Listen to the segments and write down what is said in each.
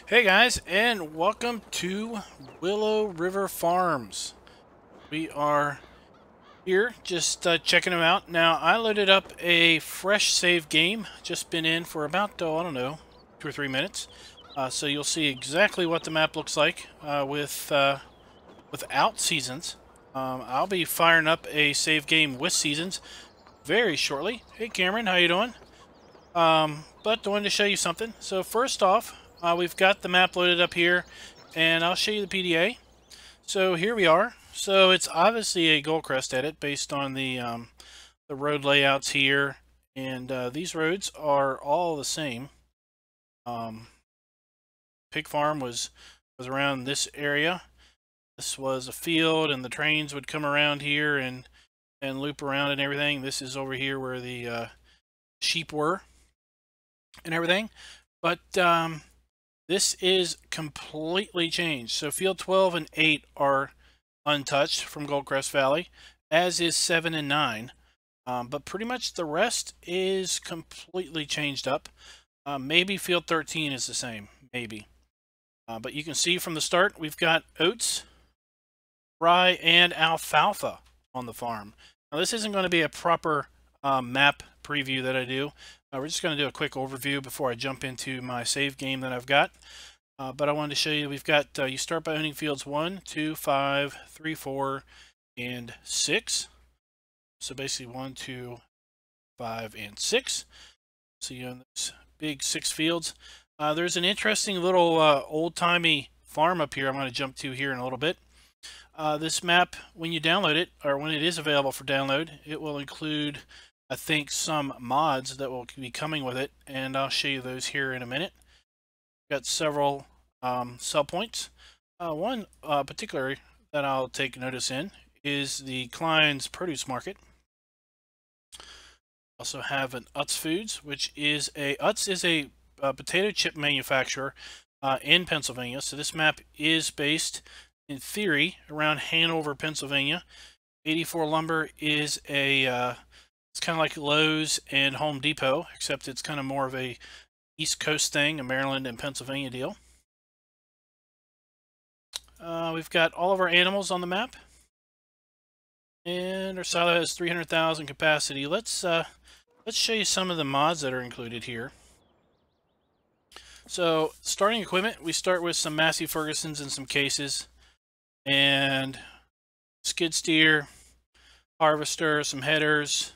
Hey guys, and welcome to Willow River Farms. We are here just checking them out. Now, I loaded up a fresh save game, just been in for about, I don't know, 2 or 3 minutes. So you'll see exactly what the map looks like without seasons. I'll be firing up a save game with seasons very shortly. Hey Cameron, how you doing? But I wanted to show you something. So first off, we've got the map loaded up here, and I'll show you the PDA. So here we are. So it's obviously a Goldcrest edit based on the road layouts here, and these roads are all the same. Pig farm was around this area. This was a field, and the trains would come around here and loop around and everything. This is over here where the sheep were and everything, but this is completely changed. So field 12 and 8 are untouched from Goldcrest Valley, as is 7 and 9, but pretty much the rest is completely changed up. Maybe field 13 is the same, maybe, but you can see from the start we've got oats, rye, and alfalfa on the farm. Now this isn't going to be a proper map preview that I do. We're just going to do a quick overview before I jump into my save game that I've got. But I wanted to show you, we've got, you start by owning fields 1, 2, 5, 3, 4, and 6. So basically 1, 2, 5, and 6. So you own those big 6 fields. There's an interesting little old-timey farm up here I'm going to jump to here in a little bit. This map, when you download it, or when it is available for download, it will include, I think, some mods that will be coming with it, and I'll show you those here in a minute. Got several sell points. One particular that I'll take notice in is the Klein's Produce Market. Also have an Utz Foods, which is Utz is a potato chip manufacturer in Pennsylvania. So this map is based, in theory, around Hanover, Pennsylvania. 84 Lumber is it's kind of like Lowe's and Home Depot, except it's kind of more of a East Coast thing, a Maryland and Pennsylvania deal. We've got all of our animals on the map, and our silo has 300,000 capacity. Let's show you some of the mods that are included here. So, starting equipment, we start with some Massey Fergusons and some cases, and skid steer, harvester, some headers,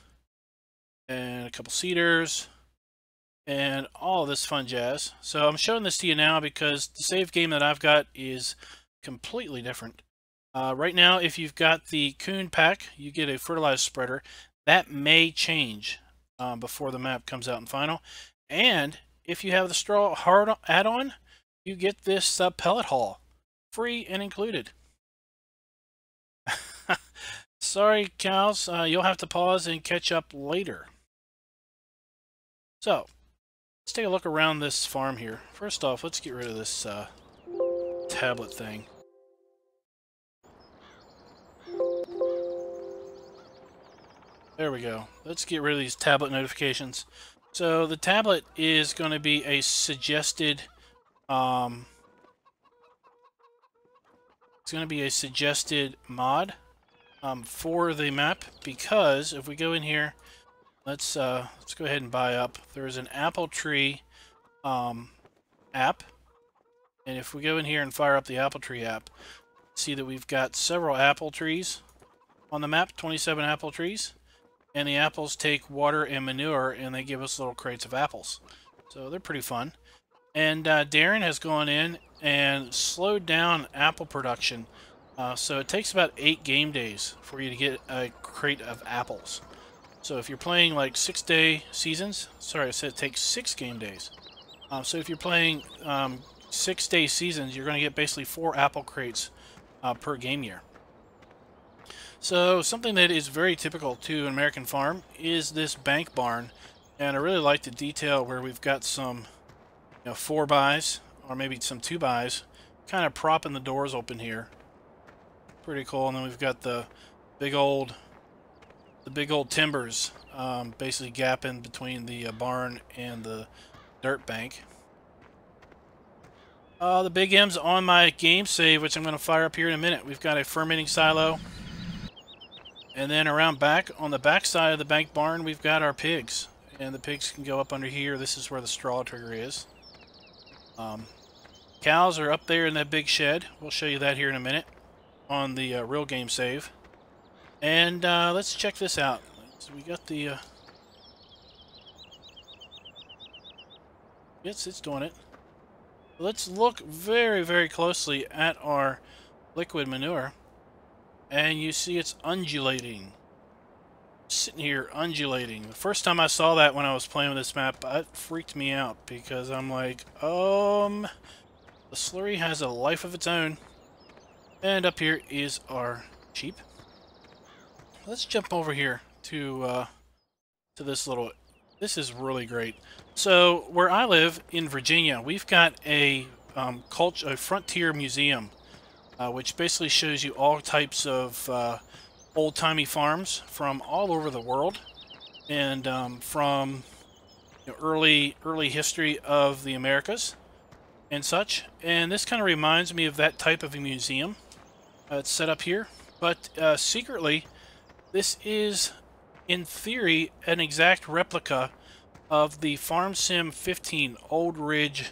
and a couple seeders, and all this fun jazz. So I'm showing this to you now because the save game that I've got is completely different. Right now, if you've got the Coon pack, you get a fertilizer spreader. That may change before the map comes out in final. And if you have the straw hard add-on, you get this pellet haul, free and included. Sorry, cows, you'll have to pause and catch up later. So, let's take a look around this farm here. First off, let's get rid of this tablet thing. There we go. Let's get rid of these tablet notifications. So the tablet is going to be a suggested it's going to be a suggested mod for the map, because if we go in here, let's go ahead and buy up. There's an apple tree app, and if we go in here and fire up the apple tree app, see that we've got several apple trees on the map, 27 apple trees, and the apples take water and manure, and they give us little crates of apples. So they're pretty fun. And Darin has gone in and slowed down apple production. So it takes about 8 game days for you to get a crate of apples. So if you're playing like 6-day seasons, sorry, I said it takes 6 game days. So if you're playing 6-day seasons, you're going to get basically 4 apple crates per game year. So something that is very typical to an American farm is this bank barn, and I really like the detail where we've got some 4x or maybe some 2x kind of propping the doors open here. Pretty cool. And then we've got the big old timbers basically gapping between the barn and the dirt bank. The big M's on my game save, which I'm going to fire up here in a minute. We've got a fermenting silo. And then around back, on the back side of the bank barn, we've got our pigs. And the pigs can go up under here. This is where the straw trigger is. Cows are up there in that big shed. We'll show you that here in a minute on the real game save. And let's check this out. So we got the... Yes, it's doing it. Let's look very, very closely at our liquid manure. And you see it's undulating. Sitting here undulating. The first time I saw that when I was playing with this map, it freaked me out because I'm like, the slurry has a life of its own. And up here is our sheep. Let's jump over here to this little... This is really great. So where I live in Virginia, we've got a frontier museum, which basically shows you all types of old-timey farms from all over the world, and from early history of the Americas and such. And this kind of reminds me of that type of a museum. It's set up here, but secretly, this is, in theory, an exact replica of the Farm Sim 15 Old Ridge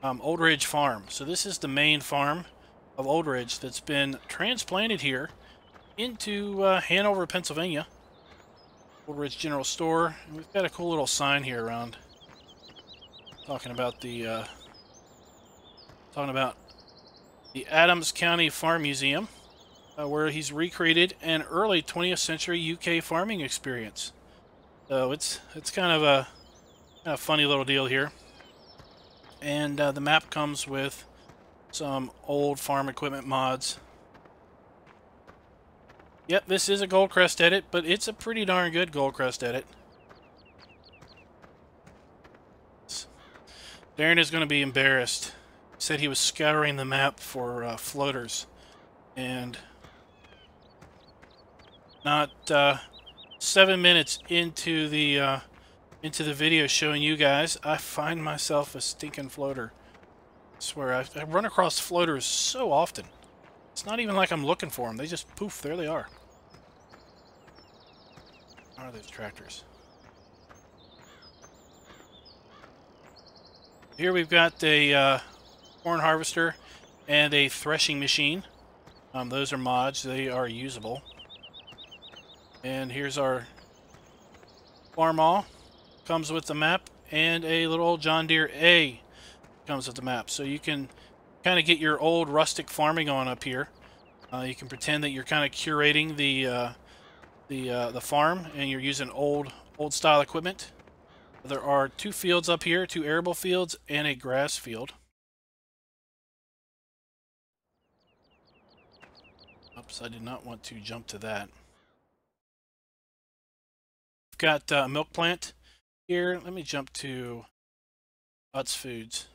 Farm. So this is the main farm of Old Ridge that's been transplanted here into Hanover, Pennsylvania. Old Ridge General Store. And we've got a cool little sign here around talking about the Adams County Farm Museum, where he's recreated an early 20th century UK farming experience. So it's kind of a funny little deal here. And the map comes with some old farm equipment mods. Yep, this is a Goldcrest edit, but it's a pretty darn good Goldcrest edit. Darin is going to be embarrassed. He said he was scouring the map for floaters, and not 7 minutes into the video showing you guys, I find myself a stinking floater. I swear, I run across floaters so often. It's not even like I'm looking for them. They just poof, there they are. What are those tractors? Here we've got a corn harvester and a threshing machine. Those are mods. They are usable. And here's our farm all. Comes with the map, and a little old John Deere A comes with the map. So you can kind of get your old rustic farming on up here. You can pretend that you're kind of curating the farm, and you're using old style equipment. There are 2 fields up here, 2 arable fields, and a grass field. Oops, I did not want to jump to that. We've got a milk plant here. Let me jump to Utz Foods.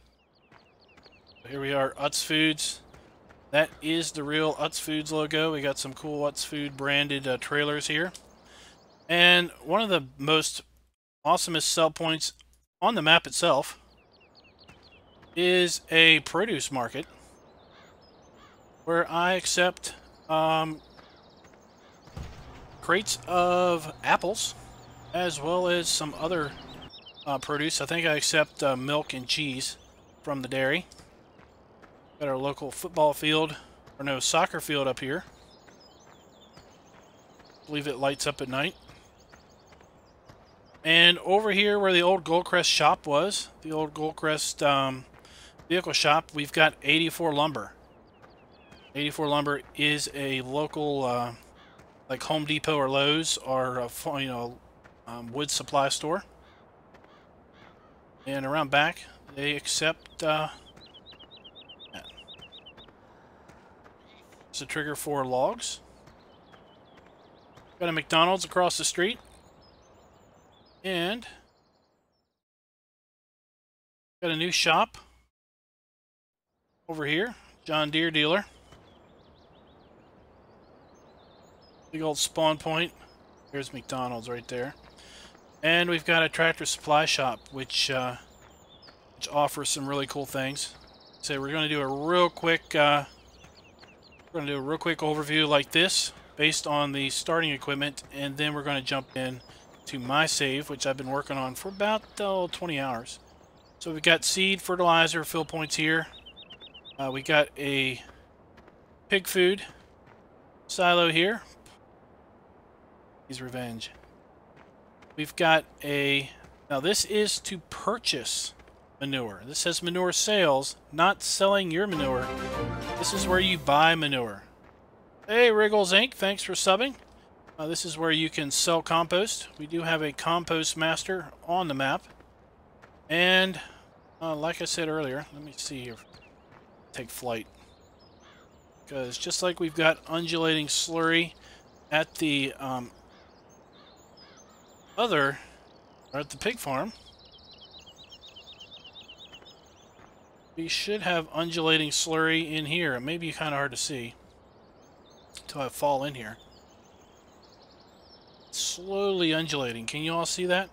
So here we are, Utz Foods. That is the real Utz Foods logo. We got some cool Utz Food branded trailers here. And one of the most awesomest sell points on the map itself is a produce market where I accept crates of apples as well as some other produce. I think I accept milk and cheese from the dairy. Got our local football field, or no, soccer field up here. I believe it lights up at night. And over here where the old Goldcrest shop was, the old Goldcrest vehicle shop, we've got 84 Lumber. 84 Lumber is a local, like Home Depot or Lowe's, or wood supply store. And around back, they accept it's a trigger for logs. Got a McDonald's across the street. And got a new shop over here, John Deere dealer. Big old spawn point. There's McDonald's right there. And we've got a tractor supply shop, which offers some really cool things. So we're going to do a real quick overview like this based on the starting equipment, and then we're going to jump in to my save, which I've been working on for about 20 hours. So we've got seed, fertilizer, fill points here. We got a pig food silo here. He's revenge. We've got a... Now this is to purchase manure. This says manure sales, not selling your manure. This is where you buy manure. Hey, Wriggles Inc., thanks for subbing. This is where you can sell compost. We do have a compost master on the map. And, like I said earlier, let me see here. Take flight. Because just like we've got undulating slurry at the at the pig farm, we should have undulating slurry in here. It may be kind of hard to see until I fall in here. It's slowly undulating. Can you all see that?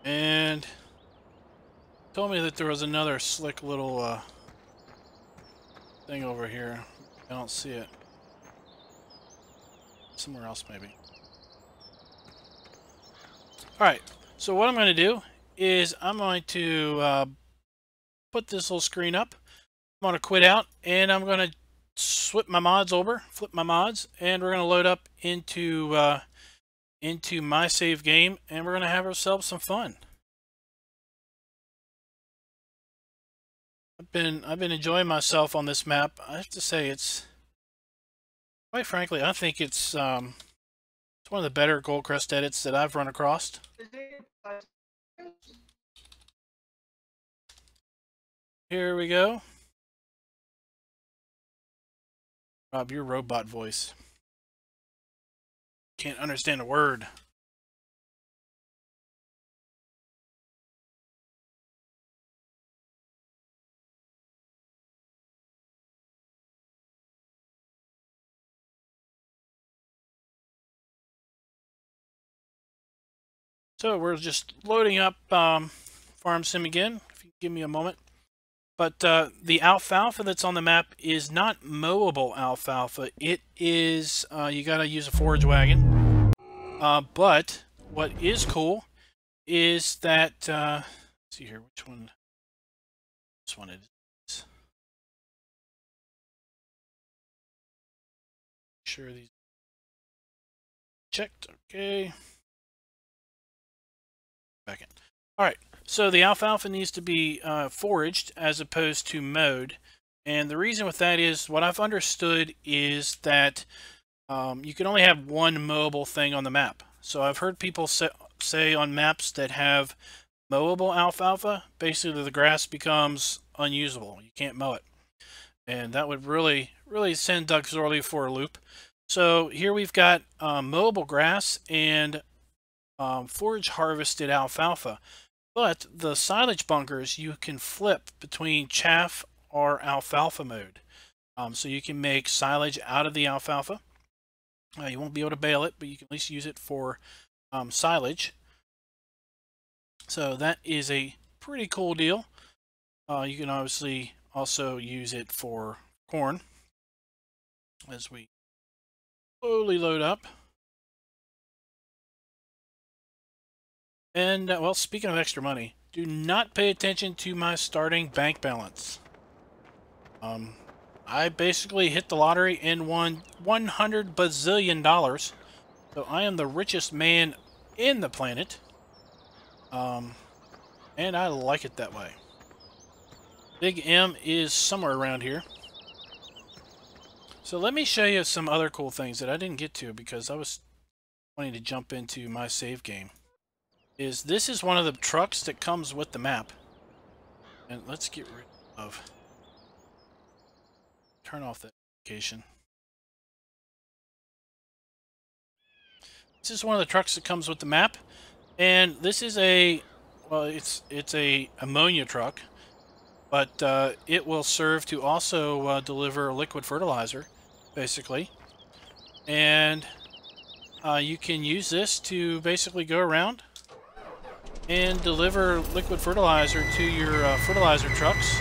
And told me that there was another slick little thing over here. I don't see it. Somewhere else, maybe. Alright, so what I'm going to do is I'm going to put this little screen up. I'm going to quit out, and I'm going to flip my mods, and we're going to load up into my save game, and we're going to have ourselves some fun. I've been enjoying myself on this map. I have to say, it's quite frankly, I think it's one of the better Goldcrest edits that I've run across. Here we go. Rob, your robot voice. Can't understand a word. So we're just loading up Farm Sim again, if you give me a moment. But the alfalfa that's on the map is not mowable alfalfa. It is, you gotta use a forage wagon. But what is cool is that, let's see here, which one? This one it is. Sure these checked, okay. Back in. Alright, so the alfalfa needs to be foraged as opposed to mowed. And the reason with that is, what I've understood is that you can only have one mowable thing on the map. So I've heard people say on maps that have mowable alfalfa, basically the grass becomes unusable. You can't mow it. And that would really send Doug Zorly for a loop. So here we've got mowable grass and forage harvested alfalfa, but the silage bunkers you can flip between chaff or alfalfa mode. So you can make silage out of the alfalfa. You won't be able to bale it, but you can at least use it for silage. So that is a pretty cool deal. You can obviously also use it for corn as we slowly load up. And, well, speaking of extra money, do not pay attention to my starting bank balance. I basically hit the lottery and won $100 bazillion. So I am the richest man in the planet. And I like it that way. Big M is somewhere around here. So let me show you some other cool things that I didn't get to because I was wanting to jump into my save game. This is one of the trucks that comes with the map. And let's get rid of... Turn off that notification. This is one of the trucks that comes with the map. And this is a... Well, it's a ammonia truck. But it will serve to also deliver liquid fertilizer, basically. And you can use this to basically go around and deliver liquid fertilizer to your fertilizer trucks.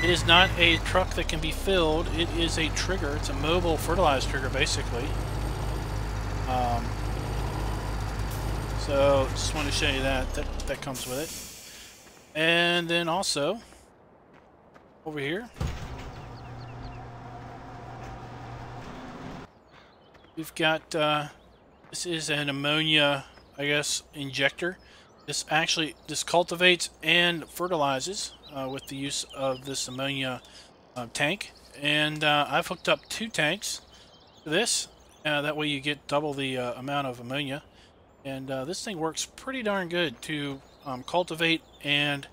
It is not a truck that can be filled. It is a trigger. It's a mobile fertilizer trigger, basically. So just want to show you that comes with it. And then also over here we've got this is an ammonia, I guess, injector. This cultivates and fertilizes with the use of this ammonia tank. And I've hooked up 2 tanks to this. That way you get double the amount of ammonia. And this thing works pretty darn good to cultivate and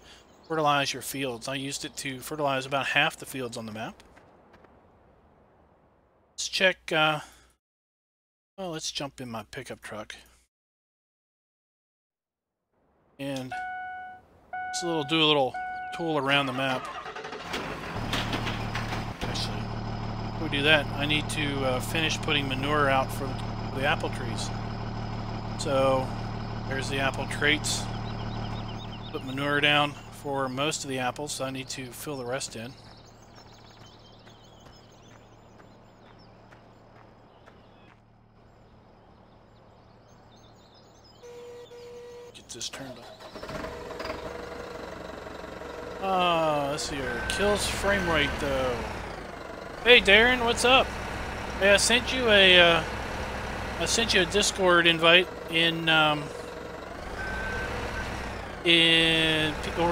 fertilize your fields. I used it to fertilize about half the fields on the map. Let's check, well, let's jump in my pickup truck. And let's do a little tool around the map. Actually, before we do that, I need to finish putting manure out for the apple trees. So there's the apple traits. Put manure down for most of the apples, so I need to fill the rest in. Get this turned on. Let's see here. Kills frame rate though. Hey Darin, what's up? Hey, I sent you a Discord invite in over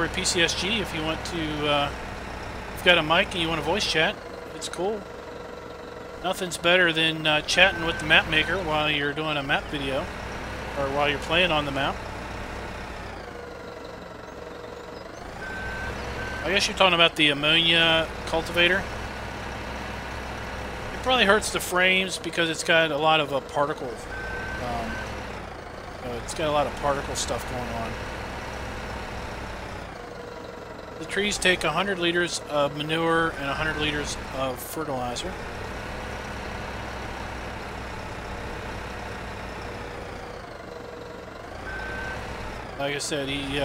at PCSG if you want to. If you've got a mic and you want to voice chat, it's cool. Nothing's better than chatting with the map maker while you're doing a map video or while you're playing on the map. I guess you're talking about the ammonia cultivator. It probably hurts the frames because it's got a lot of particle. It's got a lot of particle stuff going on. The trees take 100 liters of manure and 100 liters of fertilizer. Like I said, he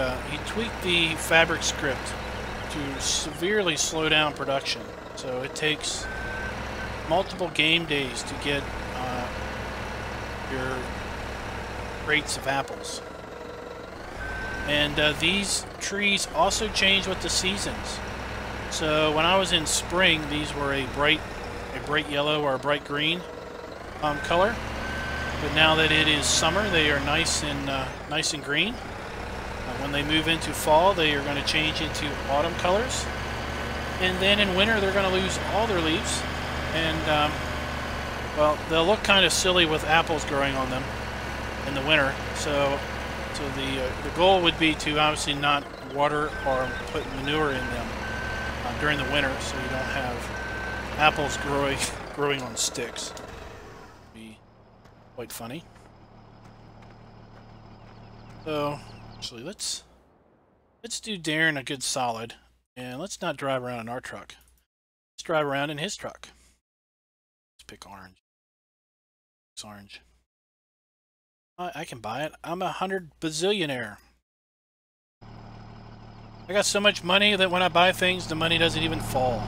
tweaked the fabric script to severely slow down production. So it takes multiple game days to get your rates of apples. And these trees also change with the seasons. So when I was in spring, these were a bright yellow or a bright green color. But now that it is summer, they are nice and green. When they move into fall, they are going to change into autumn colors. And then in winter, they're going to lose all their leaves. And, well, they'll look kind of silly with apples growing on them in the winter. So the goal would be to obviously not water or put manure in them during the winter, so you don't have apples growing on sticks. Be quite funny. So actually, let's do Darin a good solid, and let's not drive around in our truck. Let's drive around in his truck. Let's pick orange. It's orange. I can buy it. I'm 100 bazillionaire. I got so much money that when I buy things, the money doesn't even fall.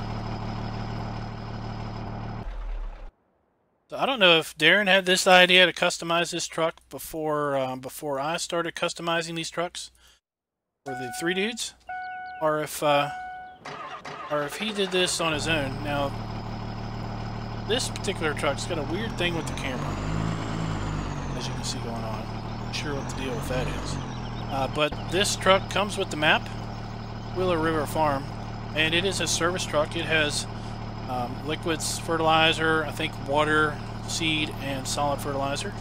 So I don't know if Darin had this idea to customize this truck before I started customizing these trucks for the 3 dudes, or if he did this on his own. Now, this particular truck's got a weird thing with the camera, as you can see going on. Not sure what the deal with that is. But this truck comes with the map, Willow River Farm, and it is a service truck. It has liquids, fertilizer, I think water, seed, and solid fertilizer.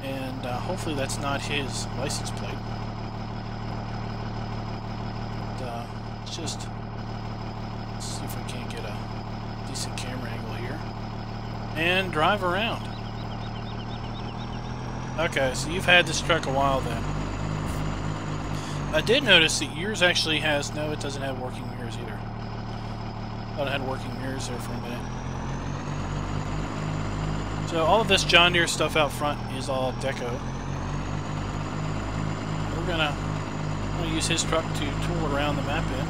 And hopefully that's not his license plate. But, let's see if we can't get a decent camera angle here. And drive around. Okay, so you've had this truck a while then. I did notice that yours actually has... No, it doesn't have working mirrors either. Thought it had working mirrors there for a minute. So all of this John Deere stuff out front is all deco. We're gonna going to use his truck to tool around the map in.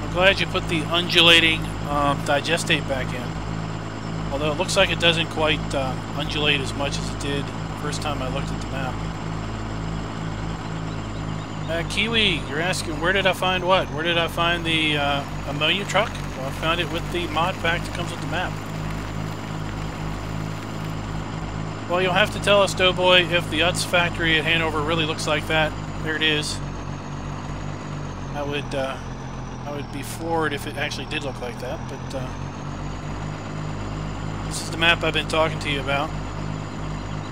I'm glad you put the undulating digestate back in. Although it looks like it doesn't quite undulate as much as it did the first time I looked at the map. Kiwi, you're asking where did I find what? Where did I find the ammonia truck? Well, I found it with the mod pack that comes with the map. Well, you'll have to tell us, DoughBoy, if the Utz factory at Hanover really looks like that. There it is. I would be floored if it actually did look like that, but this is the map I've been talking to you about.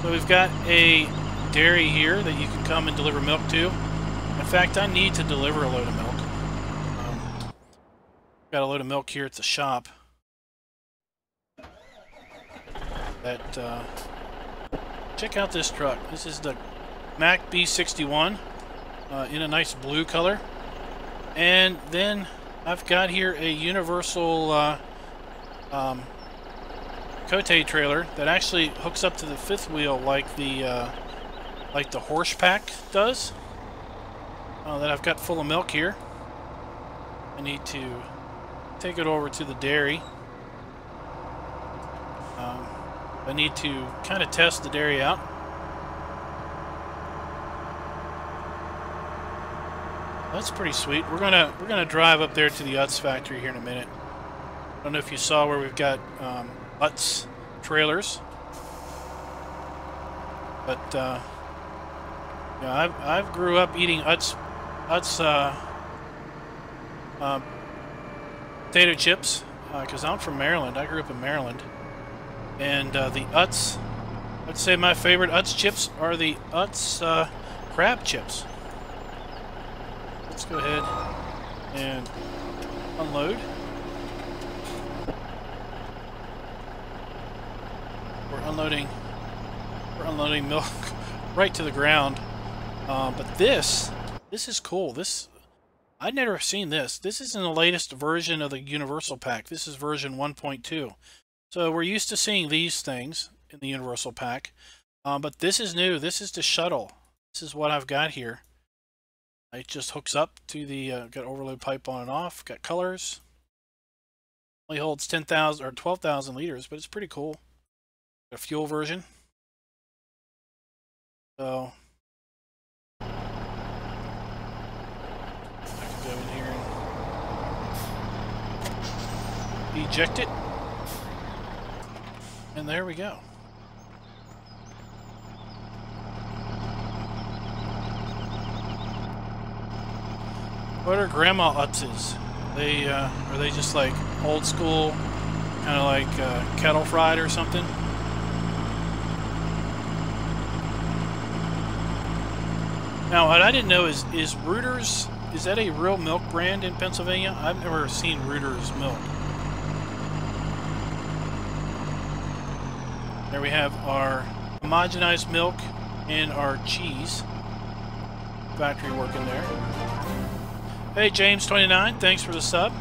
So we've got a dairy here that you can come and deliver milk to. In fact, I need to deliver a load of milk. Got a load of milk here at the shop. Check out this truck. This is the Mack B61 in a nice blue color. And then I've got here a universal Cote trailer that actually hooks up to the fifth wheel like the horse pack does. That I've got full of milk here. I need to take it over to the dairy. I need to kind of test the dairy out. That's pretty sweet. We're gonna drive up there to the Utz factory here in a minute. I don't know if you saw where we've got Utz trailers, but yeah, I've grew up eating Utz potato chips because I'm from Maryland. I grew up in Maryland, and the Utz, I'd say my favorite Utz chips are the Utz crab chips. Let's go ahead and unload. We're unloading milk right to the ground. But this is cool. I'd never seen this. This is in the latest version of the Universal Pack. This is version 1.2. So we're used to seeing these things in the Universal Pack. But this is new. This is the shuttle. This is what I've got here. It just hooks up to the, got overload pipe on and off. Got colors. Only holds 10,000 or 12,000 liters, but it's pretty cool. Got a fuel version. So I can go in here and eject it. And there we go. What are Grandma Utzes? Are they just like old school, kind of like kettle fried or something? Now, what I didn't know is Rooter's, is that a real milk brand in Pennsylvania? I've never seen Rooter's milk. There we have our homogenized milk and our cheese factory working there. Hey, James29, thanks for the sub.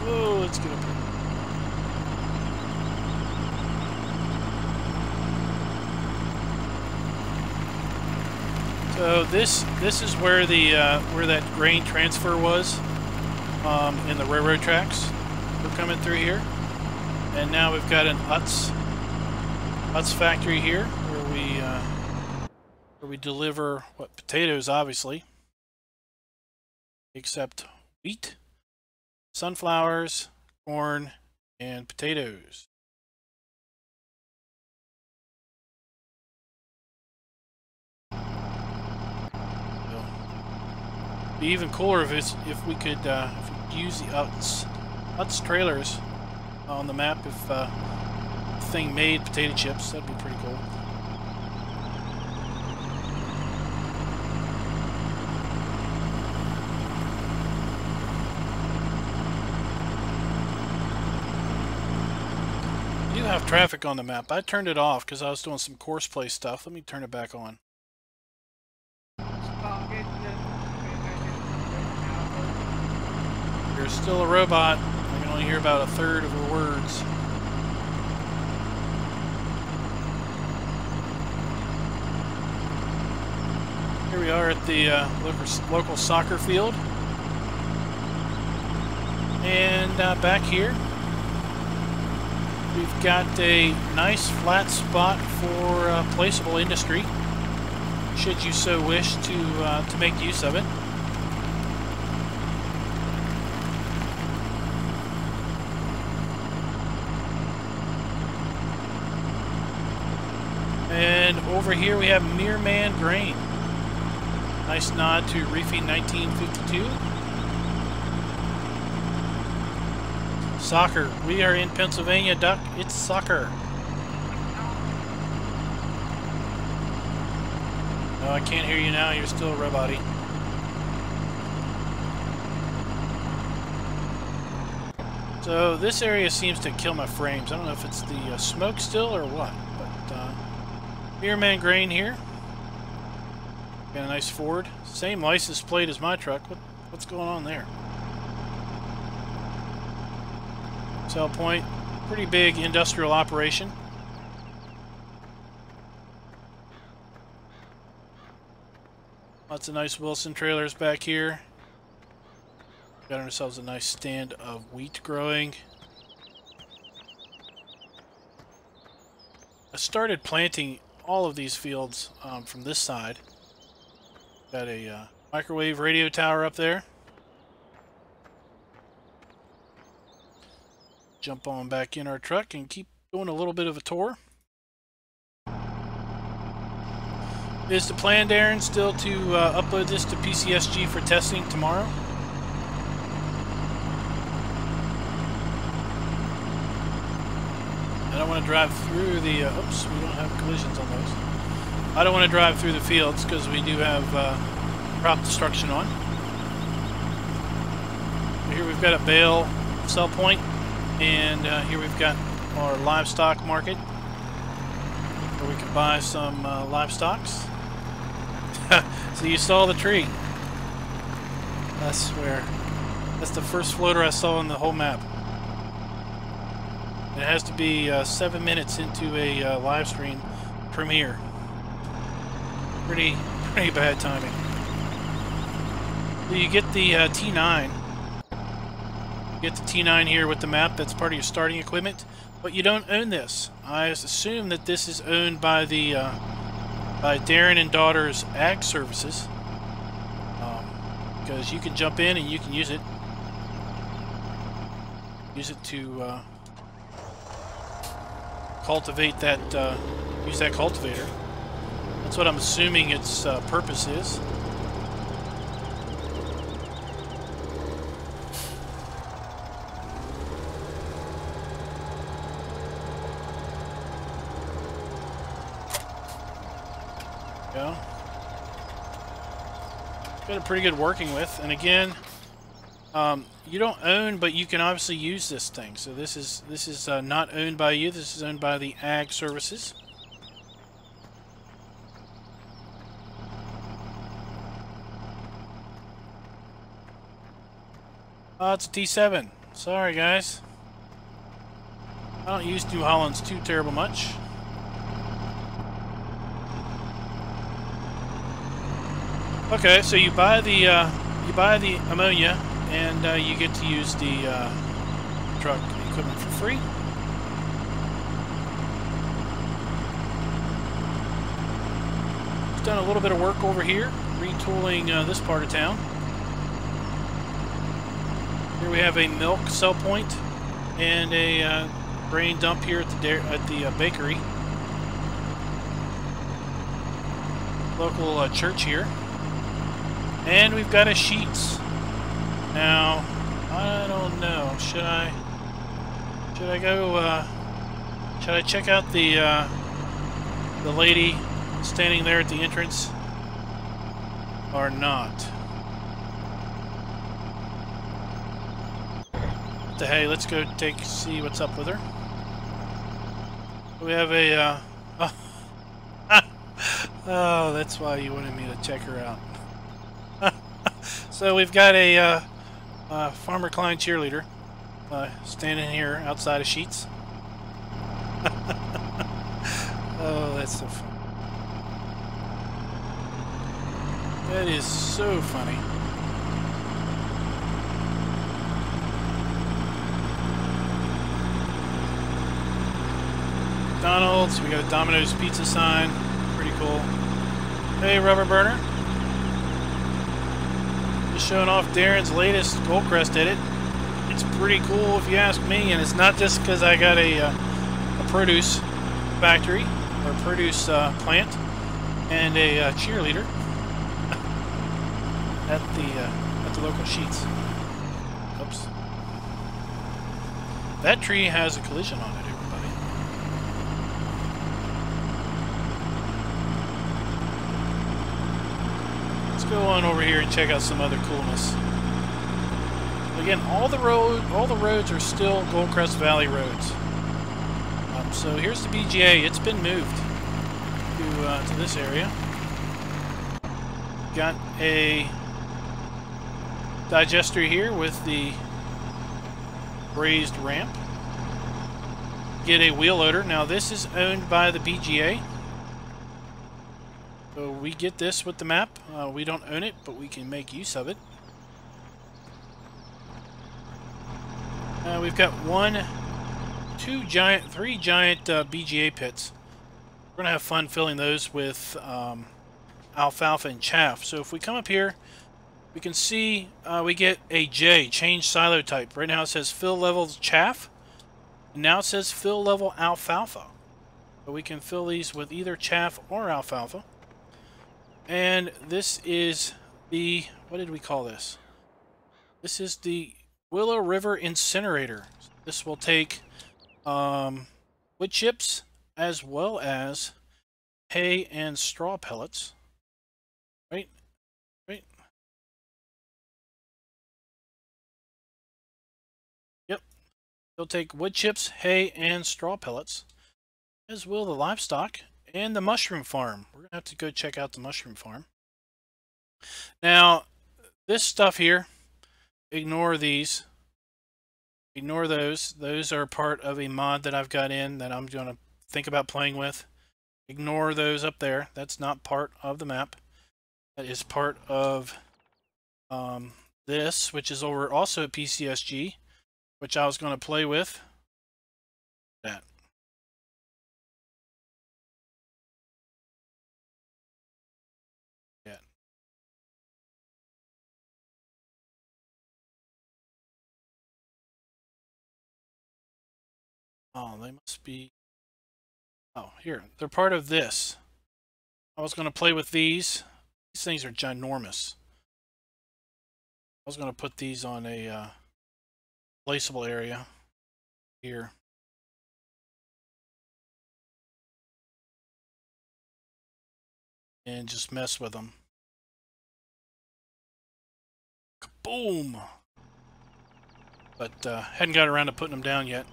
Whoa, let's get up here. So this is where the where that grain transfer was in the railroad tracks. We're coming through here, and now we've got an Utz factory here where we deliver what, potatoes, obviously, except wheat, sunflowers, corn, and potatoes. It'd be even cooler if we could use the Utz trailers on the map. If the thing made potato chips, that'd be pretty cool. We do have traffic on the map. I turned it off because I was doing some course play stuff. Let me turn it back on. You're still a robot. I can only hear about a third of the words. Here we are at the local soccer field. And back here, we've got a nice flat spot for placeable industry, should you so wish to make use of it. And over here we have Mere Man Grain. Nice nod to Reefing 1952. Soccer. We are in Pennsylvania, Duck. It's soccer. No, I can't hear you now. You're still a robot-y. So this area seems to kill my frames. I don't know if it's the smoke still or what. But Mere Man Grain here. Got a nice Ford. Same license plate as my truck. What's going on there? Sell Point. Pretty big industrial operation. Lots of nice Wilson trailers back here. Got ourselves a nice stand of wheat growing. I started planting all of these fields from this side. Got a microwave radio tower up there. Jump on back in our truck and keep doing a little bit of a tour. Is the plan, Darin, still to upload this to PCSG for testing tomorrow? I don't want to drive through the... oops, we don't have collisions on those. I don't want to drive through the fields because we do have crop destruction on. Here we've got a bale sell point, and here we've got our livestock market where we can buy some livestocks. So you saw the tree. I swear. That's the first floater I saw on the whole map. It has to be 7 minutes into a live stream premiere. Pretty bad timing. You get the T9. You get the T9 here with the map. That's part of your starting equipment. But you don't own this. I assume that this is owned by the by Darin and Daughter's Ag Services. Because you can jump in and you can use it. Use it to cultivate that, use that cultivator. That's what I'm assuming its purpose is. Go. Got a pretty good working with, and again, you don't own, but you can obviously use this thing. So this is not owned by you. This is owned by the Ag Services. Oh, it's a T7. Sorry, guys. I don't use New Hollands too terrible much. Okay, so you buy the ammonia, and you get to use the truck equipment for free. We've done a little bit of work over here, retooling this part of town. Here we have a milk sell point and a grain dump here at the bakery. Local church here. And we've got a Sheets. Now, I don't know. Should I go? Should I check out the lady standing there at the entrance, or not? Hey, let's go see what's up with her. We have a. Oh, that's why you wanted me to check her out. So we've got a Farmer Klein cheerleader standing here outside of Sheets. Oh, that's so fun. That is so funny. McDonald's, we got a Domino's pizza sign. Pretty cool. Hey, Rubber Burner. Just showing off Darin's latest Goldcrest edit. It's pretty cool if you ask me, and it's not just because I got a produce factory or produce plant and a cheerleader at the local Sheets. Oops. That tree has a collision on it, everybody. Let's go on over here and check out some other coolness. Again, all the roads are still Goldcrest Valley roads. So here's the BGA. It's been moved to this area. Got a digester here with the raised ramp. Get a wheel loader. Now this is owned by the BGA. So we get this with the map. We don't own it, but we can make use of it. We've got three giant BGA pits. We're gonna have fun filling those with alfalfa and chaff. So if we come up here, we can see we get a J, change silo type. Right now it says fill level chaff, and now it says fill level alfalfa. So we can fill these with either chaff or alfalfa. And this is the, what did we call this? This is the Willow River Incinerator. This will take wood chips as well as hay and straw pellets. Right? Yep. They'll take wood chips, hay, and straw pellets, as will the livestock and the mushroom farm. We're going to have to go check out the mushroom farm. Now, this stuff here, ignore these. Ignore those. Those are part of a mod that I've got in that I'm going to think about playing with. Ignore those up there. That's not part of the map. That is part of this, which is over also at PCSG, which I was going to play with. That. Yeah. Oh, they must be... Oh, here. They're part of this. I was going to play with these. These things are ginormous. I was going to put these on a placeable area here. And just mess with them. Kaboom! But hadn't got around to putting them down yet.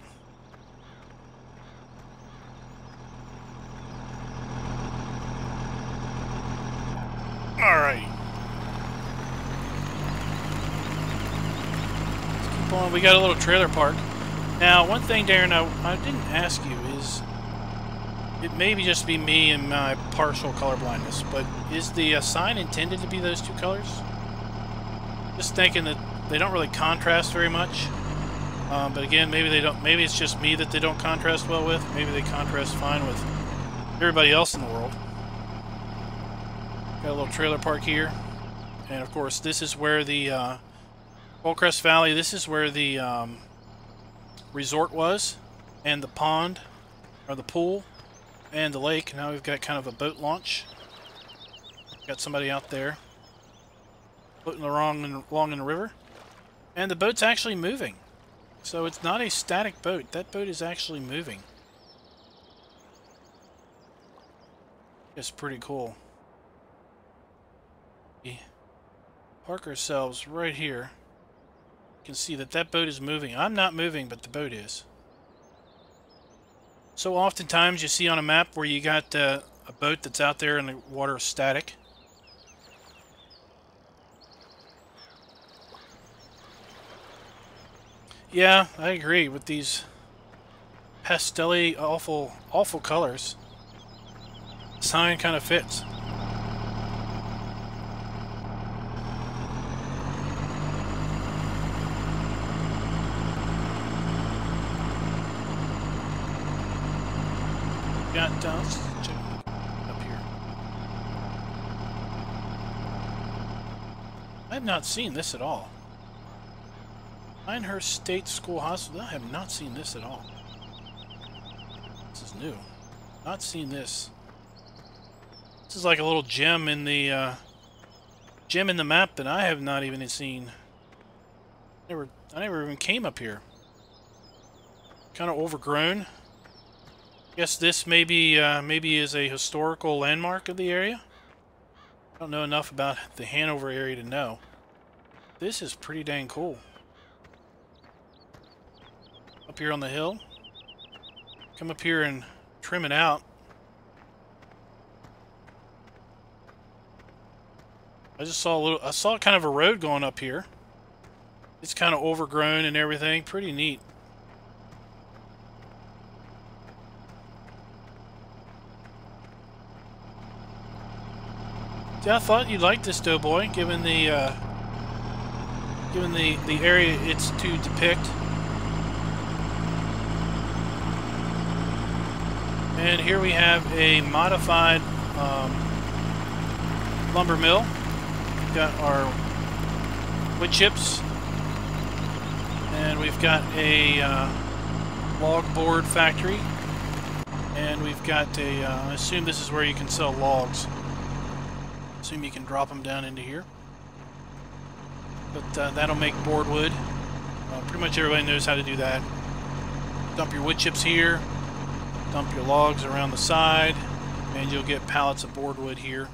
Alright. Let's keep on. We got a little trailer park. Now, one thing, Darin, I didn't ask you is, it may just be me and my partial color blindness, but is the sign intended to be those two colors? Just thinking that they don't really contrast very much. But again, maybe they don't. Maybe it's just me that they don't contrast well with. Maybe they contrast fine with everybody else in the world. Got a little trailer park here, and of course, this is where the Goldcrest Valley. This is where the resort was, and the pond, or the pool, and the lake. Now we've got kind of a boat launch. Got somebody out there floating along in the river, and the boat's actually moving. So it's not a static boat. That boat is actually moving. It's pretty cool. We park ourselves right here. You can see that that boat is moving. I'm not moving, but the boat is. So oftentimes you see on a map where you got a boat that's out there and the water is static. Yeah, I agree with these pastel-y, awful colors. The sign kind of fits. got, let's check up here. I have not seen this at all. Pinehurst State School Hospital. I have not seen this at all. This is new. Not seen this. This is like a little gem in the map that I have not even seen. I never even came up here. Kind of overgrown. Guess this maybe is a historical landmark of the area. I don't know enough about the Hanover area to know. This is pretty dang cool. Up here on the hill. Come up here and trim it out. I saw kind of a road going up here. It's kind of overgrown and everything. Pretty neat. Yeah, I thought you'd like this, DoughBoy, given the area it's to depict. And here we have a modified lumber mill. We've got our wood chips, and we've got a log board factory, and we've got a. I assume this is where you can sell logs. Assume you can drop them down into here, but that'll make board wood. Pretty much everybody knows how to do that. Dump your wood chips here. Dump your logs around the side, and you'll get pallets of board wood here.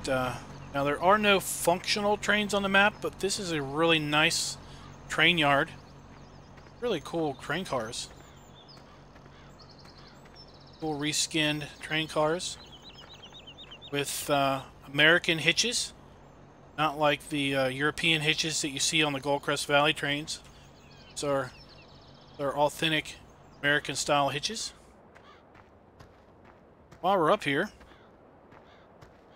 Now there are no functional trains on the map, but this is a really nice train yard. Really cool train cars. Cool reskinned train cars with American hitches. Not like the European hitches that you see on the Goldcrest Valley trains. So they're authentic American style hitches. While we're up here,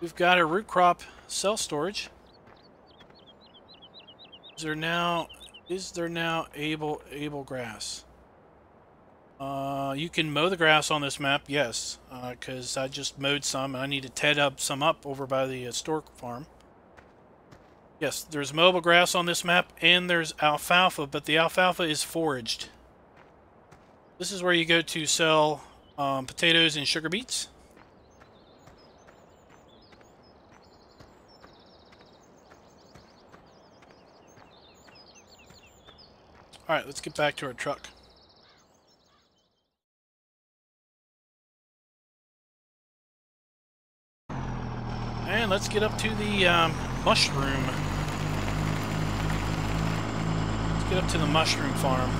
we've got a root crop cell storage. Is there now able grass? You can mow the grass on this map, yes, because I just mowed some and I need to ted up some up over by the stork farm. Yes, there's mobile grass on this map, and there's alfalfa, but the alfalfa is foraged. This is where you go to sell potatoes and sugar beets. Alright, let's get back to our truck. And let's get up to the mushroom. Let's get up to the mushroom farm.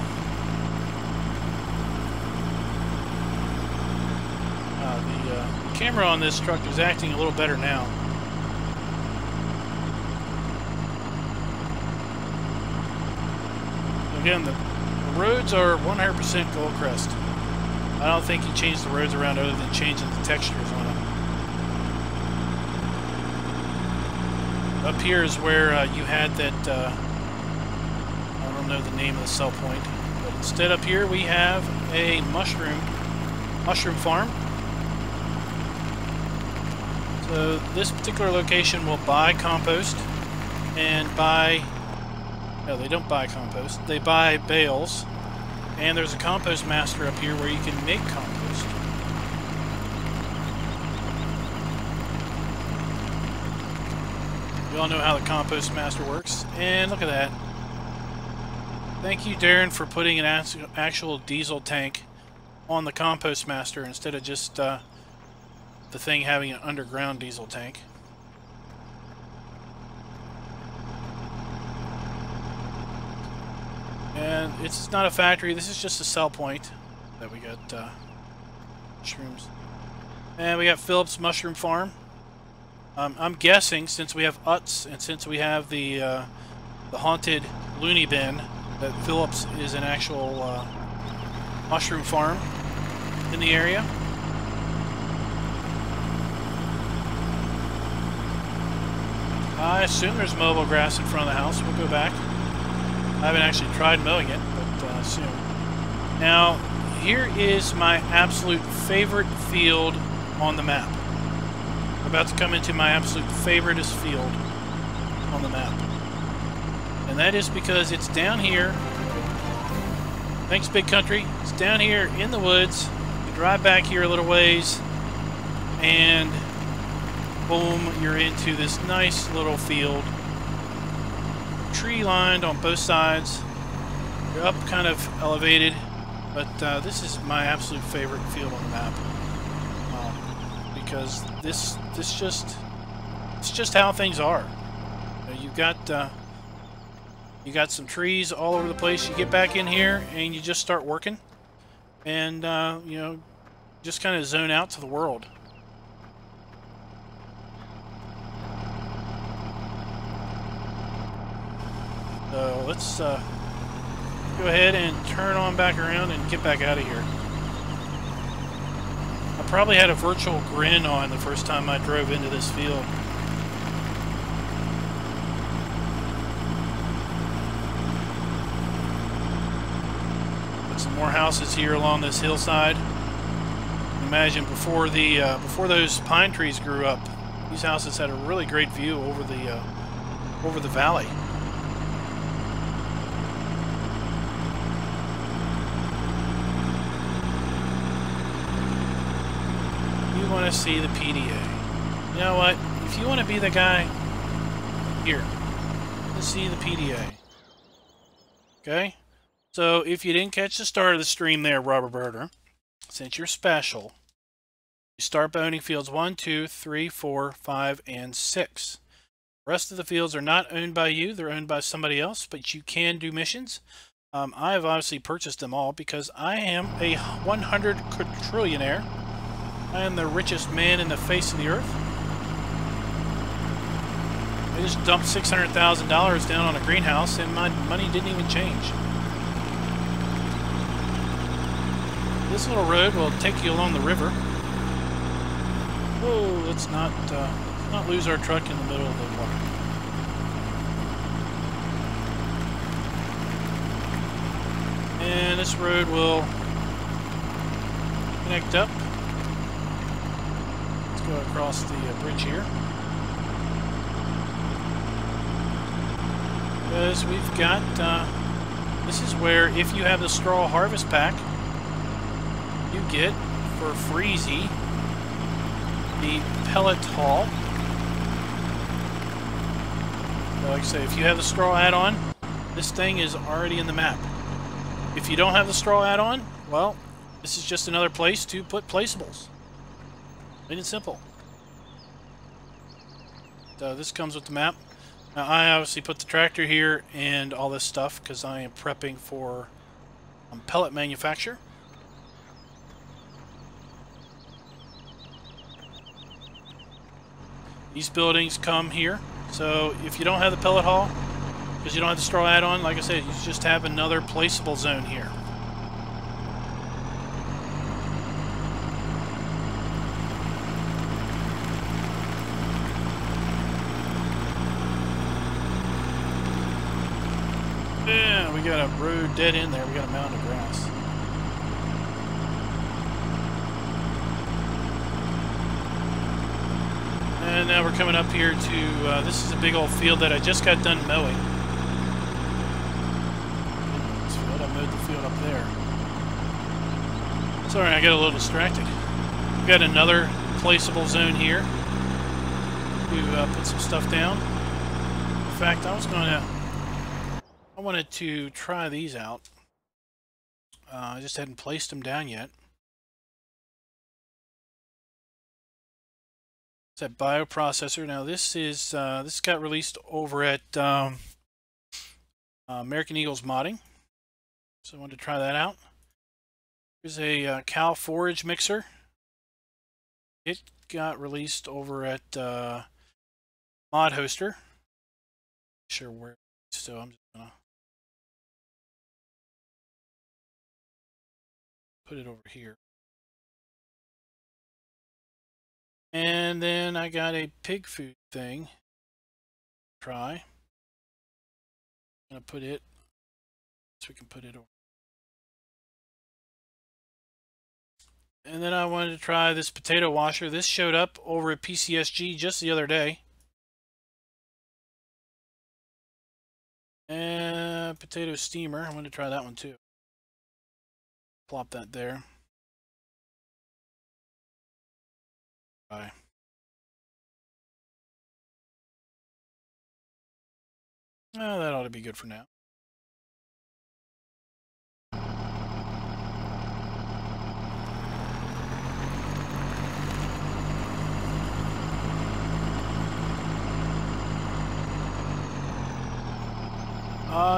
The camera on this truck is acting a little better now. Again, the roads are 100% Goldcrest. I don't think he changed the roads around other than changing the textures on them. Up here is where you had that, I don't know the name of the sell point, but instead up here we have a mushroom farm. So this particular location will buy compost and buy, no, they don't buy compost, they buy bales, and there's a compost master up here where you can make compost. You all know how the compost master works, and look at that. Thank you, Darin, for putting an actual diesel tank on the compost master instead of just the thing having an underground diesel tank. And it's not a factory, this is just a sell point that we got mushrooms. And we got Phillips Mushroom Farm. I'm guessing, since we have Utz and since we have the haunted loony bin, that Phillips is an actual mushroom farm in the area. I assume there's mowable grass in front of the house. We'll go back. I haven't actually tried mowing it, but soon. Now, here is my absolute favorite field on the map. I'm about to come into my absolute favoriteest field on the map. And that is because it's down here. Thanks, Big Country. It's down here in the woods. You drive back here a little ways, and boom, you're into this nice little field. Tree lined on both sides. You're up kind of elevated, but this is my absolute favorite field on the map. Because it's just how things are. You got some trees all over the place. You get back in here and you just start working, and you know, just kind of zone out to the world. So let's go ahead and turn on back around and get back out of here. I probably had a virtual grin on the first time I drove into this field. Got some more houses here along this hillside. Imagine before those pine trees grew up, these houses had a really great view over the valley. You want to see the PDA. You know what? If you want to be the guy, here, let's see the PDA. Okay? So, if you didn't catch the start of the stream there, Rubber Birder, since you're special, you start by owning fields 1, 2, 3, 4, 5, and 6. The rest of the fields are not owned by you. They're owned by somebody else, but you can do missions. I have obviously purchased them all because I am a 100 quadrillionaire. I am the richest man in the face of the earth. I just dumped $600,000 down on a greenhouse and my money didn't even change. This little road will take you along the river. Whoa, let's not lose our truck in the middle of the water. And this road will connect up. Go across the bridge here, because we've got this is where, if you have the straw harvest pack, you get for freezy the pellet haul. So like I say, if you have the straw add-on, this thing is already in the map. If you don't have the straw add-on, well, this is just another place to put placeables. Plain and simple. So this comes with the map. Now I obviously put the tractor here and all this stuff because I am prepping for pellet manufacture. These buildings come here. So if you don't have the pellet haul, because you don't have the straw add-on, like I said, you just have another placeable zone here. Yeah, we got a road dead end there. We got a mound of grass. And now we're coming up here to, this is a big old field that I just got done mowing. I mowed the field up there. Sorry, I got a little distracted. We've got another placeable zone here to put some stuff down. In fact, I wanted to try these out. I just hadn't placed them down yet. It's that bioprocessor. Now this is this got released over at American Eagles Modding, so I wanted to try that out. Here's a cow forage mixer. It got released over at Mod Hoster. Not sure where, so I'm just gonna put it over here. And then I got a pig food thing. try. I'm going to put it, so we can put it over. And then I wanted to try this potato washer. This showed up over at PCSG just the other day. And potato steamer. I want to try that one too. Plop that there. Bye. Oh, that ought to be good for now.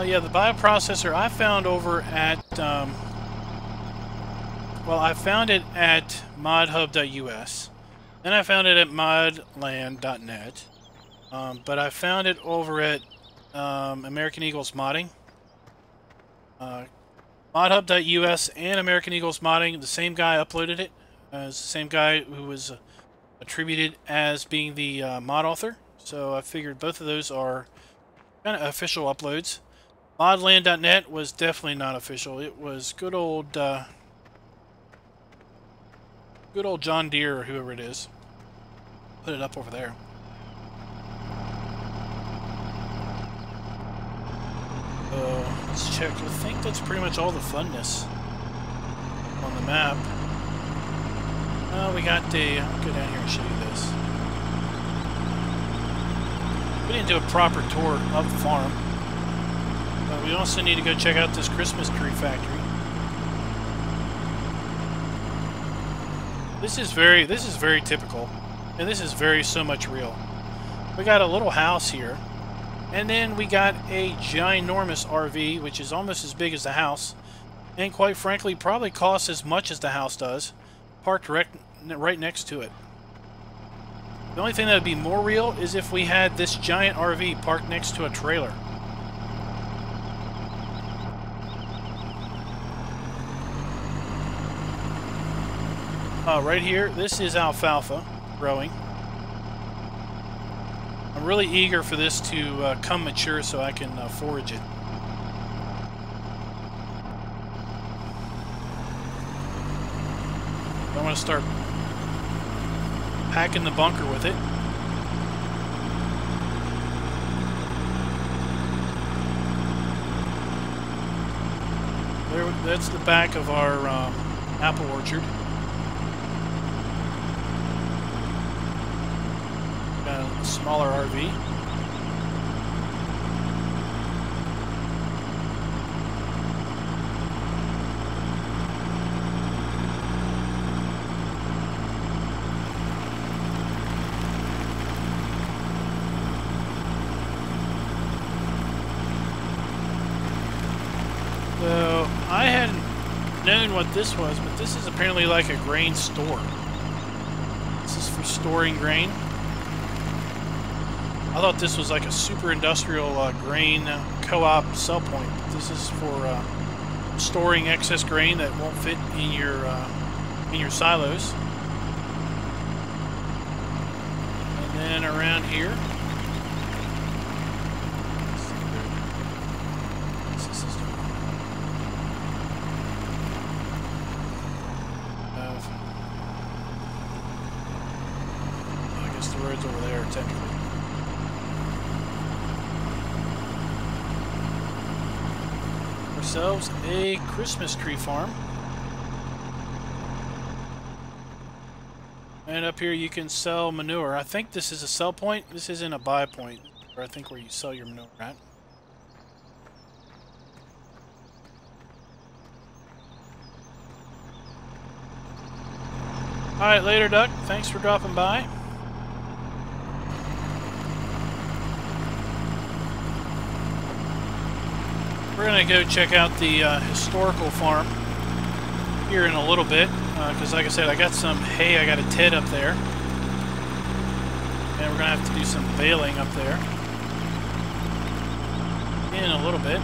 Yeah, the bioprocessor I found over at, well, I found it at modhub.us. Then I found it at modland.net. But I found it over at American Eagles Modding. Modhub.us and American Eagles Modding, the same guy uploaded it. The same guy who was attributed as being the mod author. So I figured both of those are kind of official uploads. Modland.net was definitely not official. It was good old John Deere or whoever it is. Put it up over there. Let's check. I think that's pretty much all the funness on the map. We got the... I'll go down here and show you this. We didn't do a proper tour of the farm. But we also need to go check out this Christmas tree factory. This is very typical. And this is very so much real. We got a little house here. And then we got a ginormous RV, which is almost as big as the house. And quite frankly, probably costs as much as the house does. Parked right next to it. The only thing that would be more real is if we had this giant RV parked next to a trailer. Right here, this is alfalfa growing. I'm really eager for this to come mature so I can forage it. I want to start packing the bunker with it. There, that's the back of our apple orchard. Got a smaller RV. So I hadn't known what this was, but this is apparently like a grain store. This is for storing grain. I thought this was like a super industrial grain co-op sell point. But this is for storing excess grain that won't fit in your silos. And then around here, I guess the road's over there technically. Ourselves a Christmas tree farm. And up here you can sell manure. I think this is a sell point. This isn't a buy point, or I think where you sell your manure at. Alright, later Duck. Thanks for dropping by. We're going to go check out the historical farm here in a little bit, because like I said, I got some hay, I got a Ted up there, and we're going to have to do some baling up there in a little bit.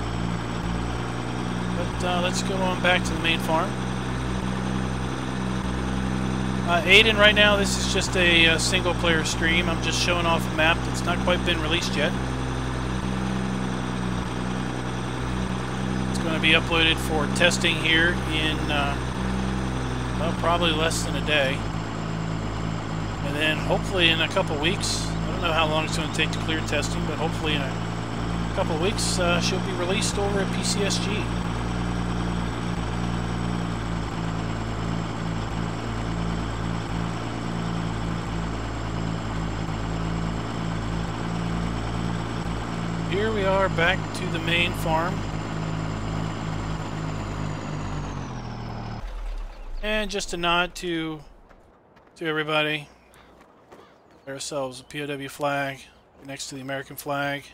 But let's go on back to the main farm. Aiden, right now this is just a single player stream. I'm just showing off a map that's not quite been released yet. going to be uploaded for testing here in well, probably less than a day. And then hopefully in a couple weeks, I don't know how long it's going to take to clear testing, but hopefully in a couple weeks she'll be released over at PCSG. Here we are back to the main farm. And just a nod to everybody. Ourselves a POW flag next to the American flag.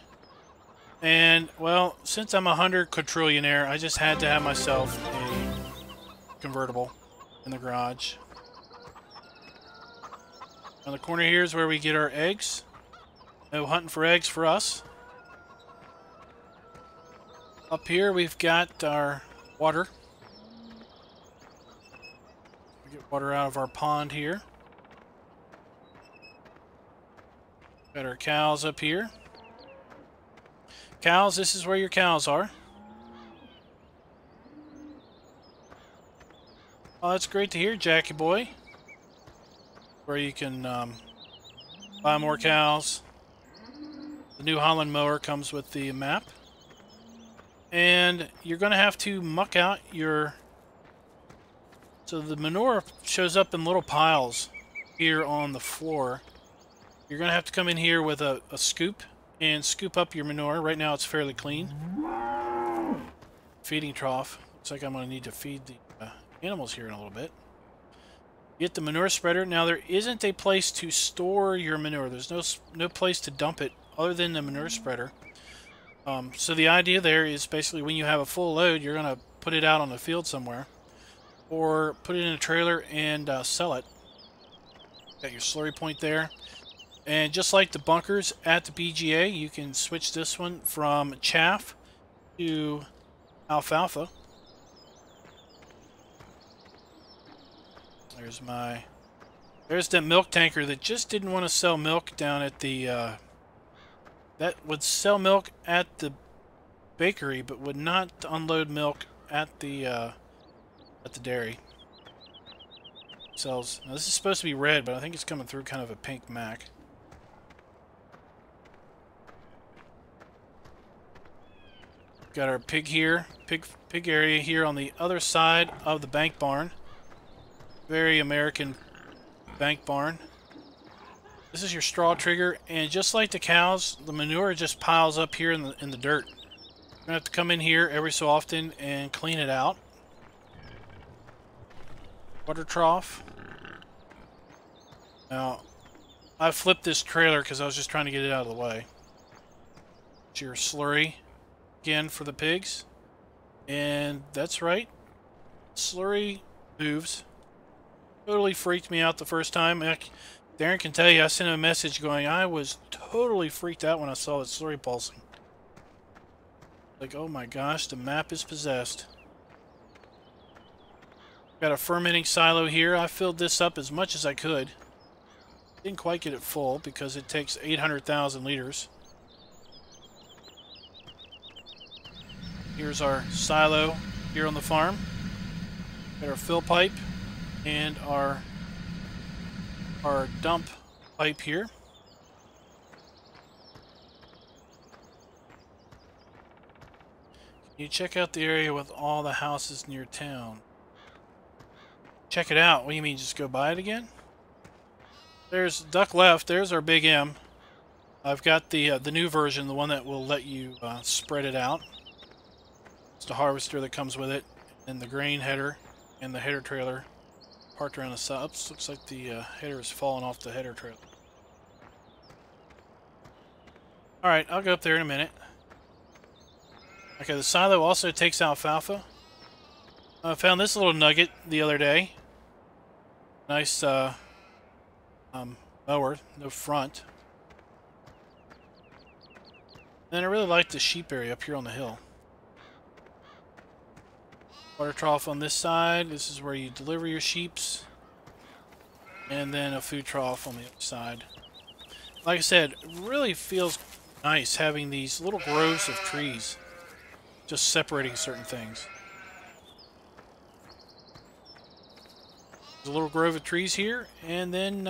And well, since I'm a 100 quadrillionaire, I just had to have myself a convertible in the garage. On the corner here is where we get our eggs. No hunting for eggs for us. Up here we've got our water. We get water out of our pond here. Got our cows up here. Cows, this is where your cows are. Oh, that's great to hear, Jackie boy. Where you can buy more cows. The New Holland mower comes with the map. And you're going to have to muck out your... So the manure shows up in little piles here on the floor. You're going to have to come in here with a scoop and scoop up your manure. Right now it's fairly clean. Feeding trough. Looks like I'm going to need to feed the animals here in a little bit. Get the manure spreader. Now there isn't a place to store your manure. There's no place to dump it other than the manure spreader. So the idea there is basically when you have a full load, you're going to put it out on the field somewhere. Or put it in a trailer and sell it. Got your slurry point there. And just like the bunkers at the BGA, you can switch this one from chaff to alfalfa. There's that milk tanker that just didn't want to sell milk down at the... that would sell milk at the bakery, but would not unload milk at the dairy. Sells. Now this is supposed to be red, but I think it's coming through kind of a pink Mac. Got our pig here, pig area here on the other side of the bank barn. Very American bank barn. This is your straw trigger, and just like the cows, the manure just piles up here in the dirt. You're gonna have to come in here every so often and clean it out. Water trough. Now, I flipped this trailer because I was just trying to get it out of the way. It's your slurry again for the pigs, and that's right. Slurry moves. Totally freaked me out the first time. Darin can tell you, I sent him a message going, I was totally freaked out when I saw that slurry pulsing. Like, oh my gosh, the map is possessed. Got a fermenting silo here. I filled this up as much as I could. Didn't quite get it full because it takes 800,000 liters. Here's our silo here on the farm. Got our fill pipe and our dump pipe here. Can you check out the area with all the houses near town? Check it out. What do you mean, just go buy it again? There's duck left. There's our Big M. I've got the new version, the one that will let you spread it out. It's the harvester that comes with it, and the grain header and the header trailer parked around the side. Oops, looks like the header is falling off the header trailer. Alright, I'll go up there in a minute. Okay, the silo also takes alfalfa. I found this little nugget the other day. Nice mower, no front. And I really like the sheep area up here on the hill. Water trough on this side. This is where you deliver your sheeps. And then a food trough on the other side. Like I said, it really feels nice having these little groves of trees just separating certain things. There's a little grove of trees here, and then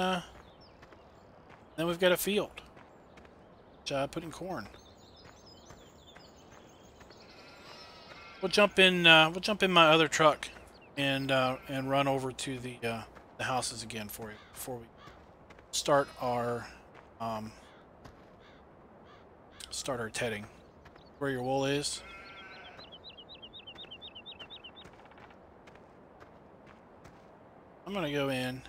we've got a field, which I put in corn. We'll jump in my other truck and run over to the houses again for you before we start our tedding. Where your wool is. I'm gonna go in,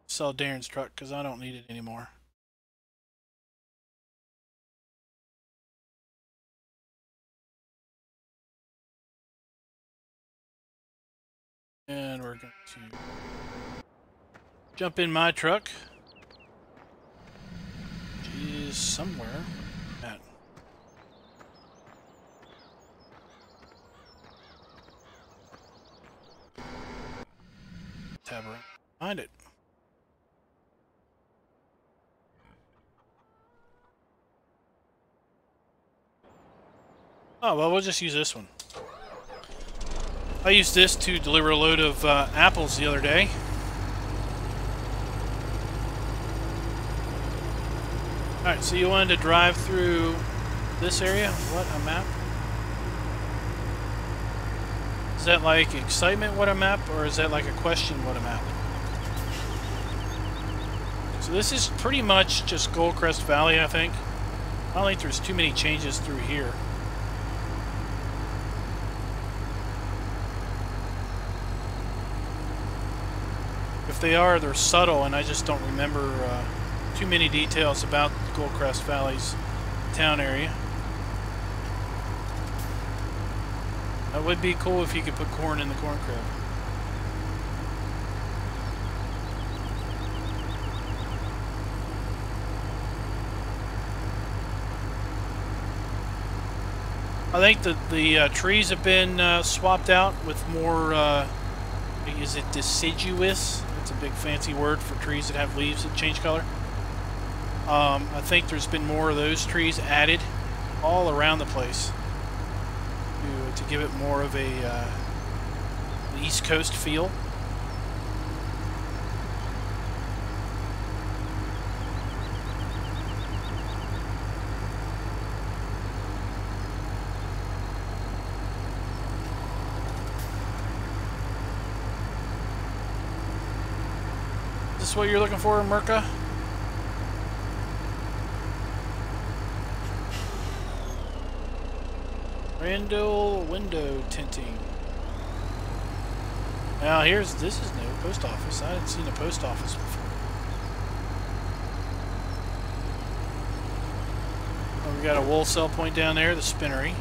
sell Darin's truck because I don't need it anymore. And we're going to jump in my truck, which is somewhere at. Tavern. Find it. Oh, well, we'll just use this one. I used this to deliver a load of apples the other day. Alright, so you wanted to drive through this area? What a map. Is that like excitement, what a map? Or is that like a question, what a map? So this is pretty much just Goldcrest Valley, I think. I don't think there's too many changes through here. If they are, they're subtle, and I just don't remember too many details about Goldcrest Valley's town area. That would be cool if you could put corn in the corn crib. I think that the trees have been swapped out with more, is it deciduous? It's a big fancy word for trees that have leaves that change color. I think there's been more of those trees added all around the place to give it more of a East Coast feel. Is this what you're looking for, Merca? Randall window tinting. Now this is new post office. I hadn't seen a post office before. Oh, we got a wool sell point down there, the spinnery.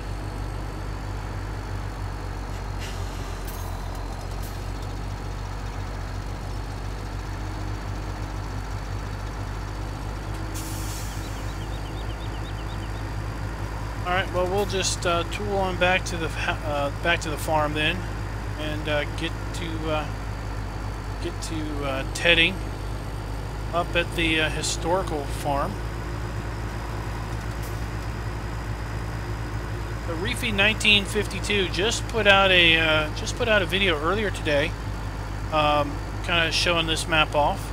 Alright, well, we'll just tool on back to the farm then, and get to tedding up at the historical farm. The Reefy 1952 just put out a video earlier today, kind of showing this map off.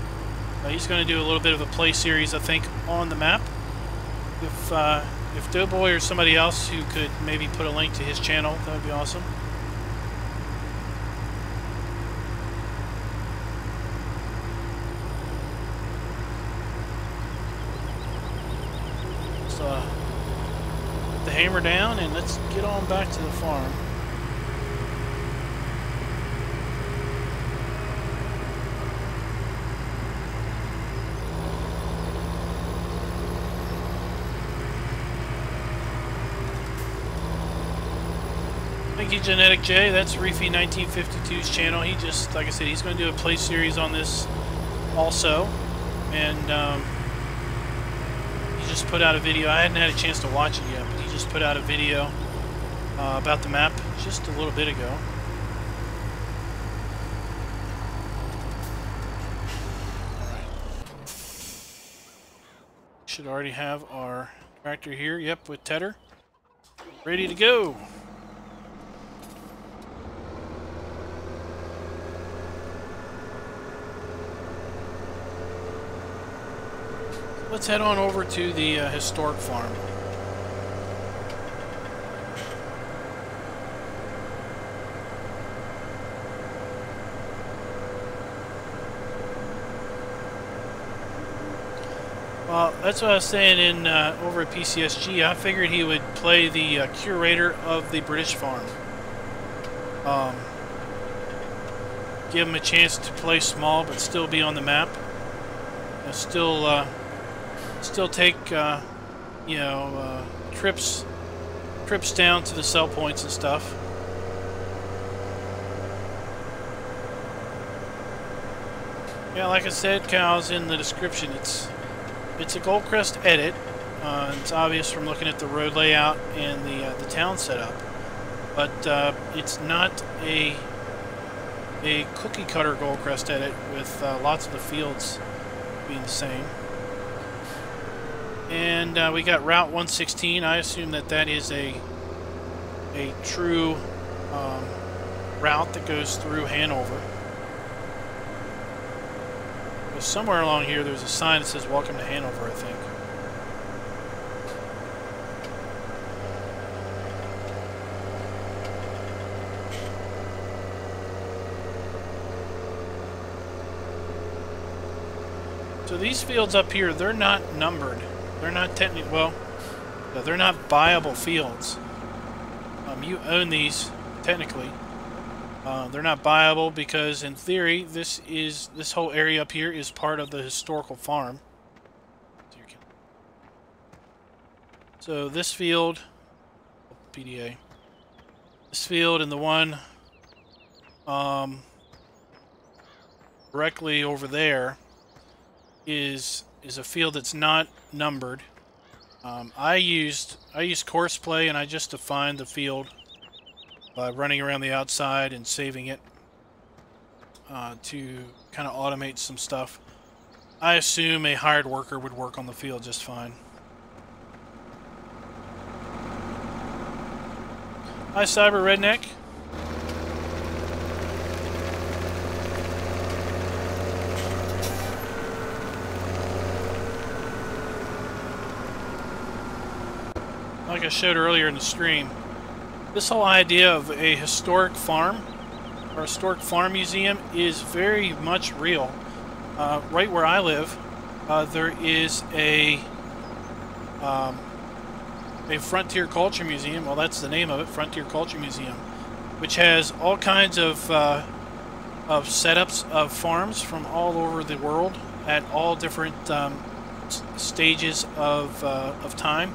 He's going to do a little bit of a play series, I think, on the map. If DoughBoy or somebody else who could maybe put a link to his channel, that would be awesome. So, put the hammer down and let's get on back to the farm. Thank you, Genetic J. That's Reefy 1952's channel. He just, like I said, he's going to do a play series on this also. And he just put out a video. I hadn't had a chance to watch it yet, but he just put out a video about the map just a little bit ago. Alright. Should already have our tractor here. Yep, with tedder. Ready to go. Let's head on over to the historic farm. Well, that's what I was saying in over at PCSG. I figured he would play the curator of the British farm. Give him a chance to play small, but still be on the map. And still take you know, trips down to the sell points and stuff. Yeah, like I said, cows in the description. It's a Goldcrest edit. It's obvious from looking at the road layout and the town setup, but it's not a cookie cutter Goldcrest edit with lots of the fields being the same. And we got Route 116. I assume that is a true route that goes through Hanover. But somewhere along here there's a sign that says "Welcome to Hanover," I think. So these fields up here, they're not numbered. They're not technically, well, they're not viable fields. You own these technically. They're not viable because, in theory, this whole area up here is part of the historical farm. So this field, PDA, this field and the one directly over there is a field that's not numbered. I used course play, and I just defined the field by running around the outside and saving it to kind of automate some stuff. I assume a hired worker would work on the field just fine. Hi, Cyber Redneck. Like I showed earlier in the stream, this whole idea of a historic farm or historic farm museum is very much real. Right where I live, there is a Frontier Culture Museum. Well, that's the name of it, Frontier Culture Museum, which has all kinds of setups of farms from all over the world at all different stages of time.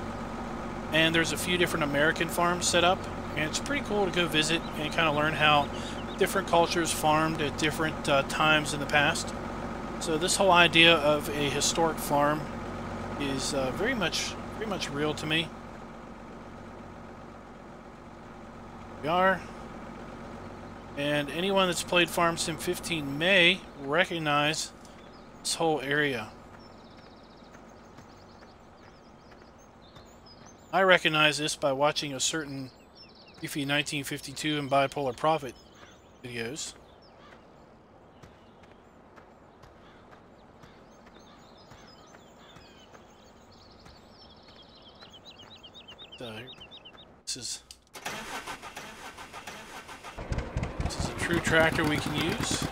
And there's a few different American farms set up, and it's pretty cool to go visit and kind of learn how different cultures farmed at different times in the past. So this whole idea of a historic farm is very much real to me. We are, and anyone that's played Farm Sim 15 may recognize this whole area. I recognize this by watching a certain Beefy 1952 and Bipolar Prophet videos. This is a true tractor we can use.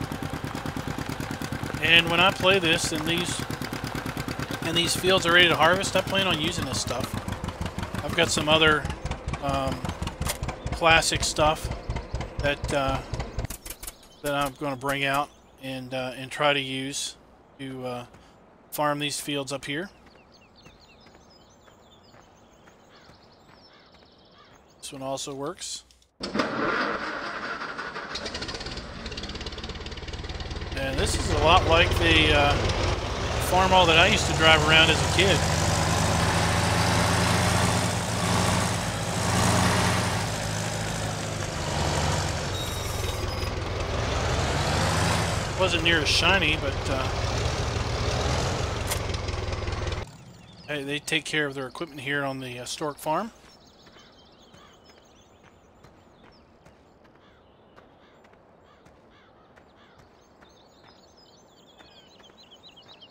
And when I play this and these fields are ready to harvest, I plan on using this stuff. I've got some other classic stuff that I'm going to bring out and try to use to farm these fields up here. This one also works. And this is a lot like the farmall that I used to drive around as a kid. Wasn't near as shiny, but hey, they take care of their equipment here on the historic farm.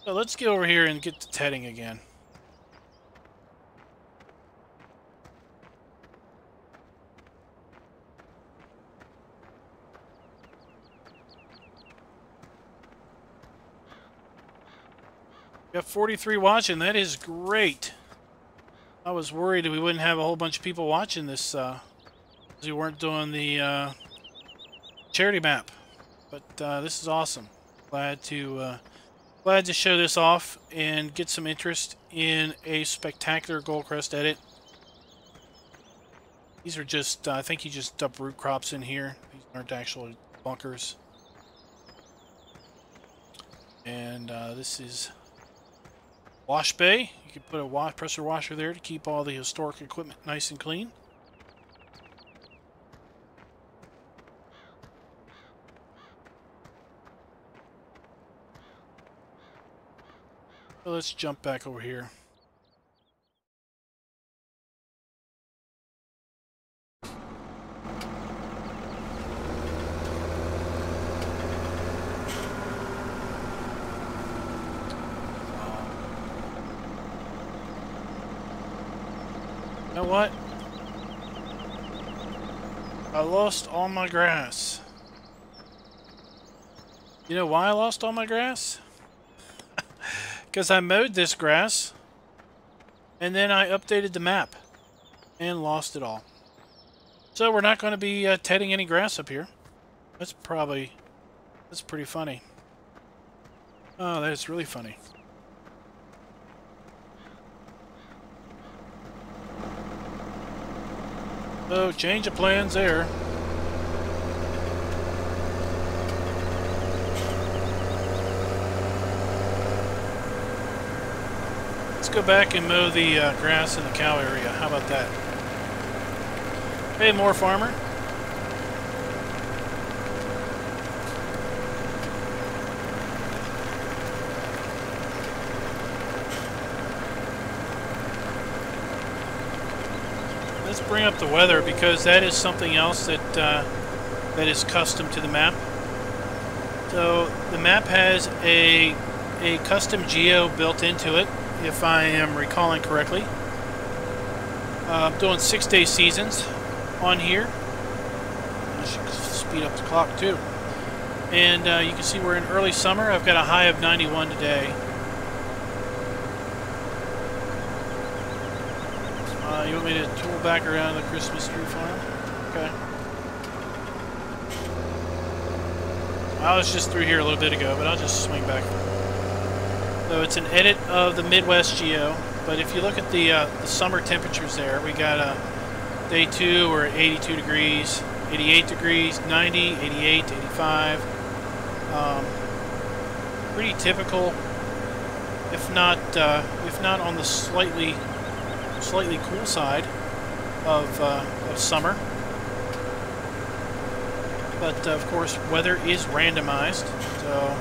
So let's get over here and get to tedding again. We got 43 watching. That is great. I was worried we wouldn't have a whole bunch of people watching this because we weren't doing the charity map. But this is awesome. Glad to show this off and get some interest in a spectacular Goldcrest edit. These are just, I think you just dump root crops in here. These aren't actual bunkers. And this is wash bay. You can put a pressure washer there to keep all the historic equipment nice and clean. So let's jump back over here. You know what? I lost all my grass. You know why I lost all my grass? Because I mowed this grass and then I updated the map and lost it all. So we're not going to be tedding any grass up here. That's pretty funny. Oh, that is really funny. So, change of plans there. Let's go back and mow the grass in the cow area. How about that? Hey, more farmer. Let's bring up the weather because that is something else that that is custom to the map. So the map has a custom geo built into it, if I am recalling correctly. I'm doing 6-day seasons on here. I should speed up the clock too. And you can see we're in early summer. I've got a high of 91 today. You want me to tool back around the Christmas tree farm? Okay. I was just through here a little bit ago, but I'll just swing back. So it's an edit of the Midwest Geo, but if you look at the summer temperatures there, we got day 2 we're at 82 degrees, 88 degrees, 90, 88, 85. Pretty typical, if not on the slightly cool side of summer. But of course, weather is randomized. So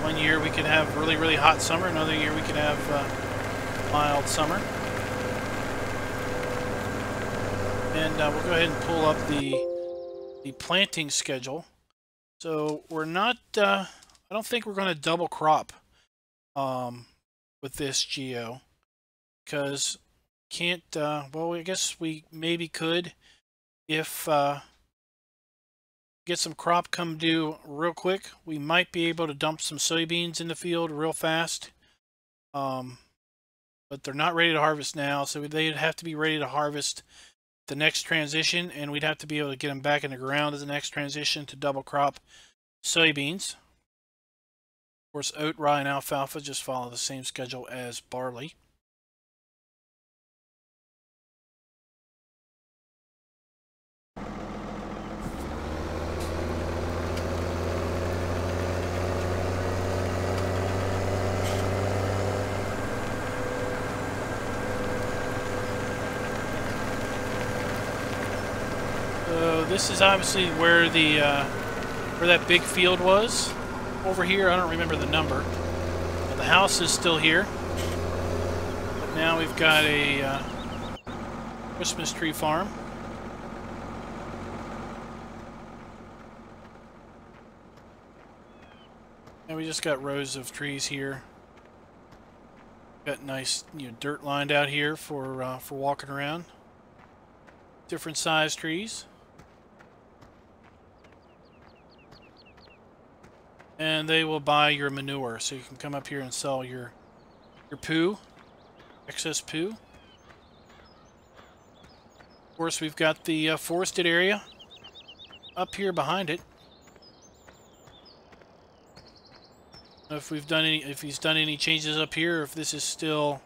one year we could have really hot summer, another year we could have mild summer. And we'll go ahead and pull up the planting schedule. So we're not. I don't think we're going to double crop with this geo because can't. Well, I guess we maybe could if. Get some crop come due real quick. We might be able to dump some soybeans in the field real fast. But they're not ready to harvest now, so they'd have to be ready to harvest the next transition, and we'd have to be able to get them back in the ground as the next transition to double crop soybeans. Of course, oat, rye, and alfalfa just follow the same schedule as barley. So this is obviously where the where that big field was. Over here, I don't remember the number. But the house is still here. But now we've got a Christmas tree farm. And we just got rows of trees here. Got nice, dirt lined out here for walking around. Different size trees. And they will buy your manure, so you can come up here and sell your poo, excess poo. Of course, we've got the forested area up here behind it. If he's done any changes up here, if this is still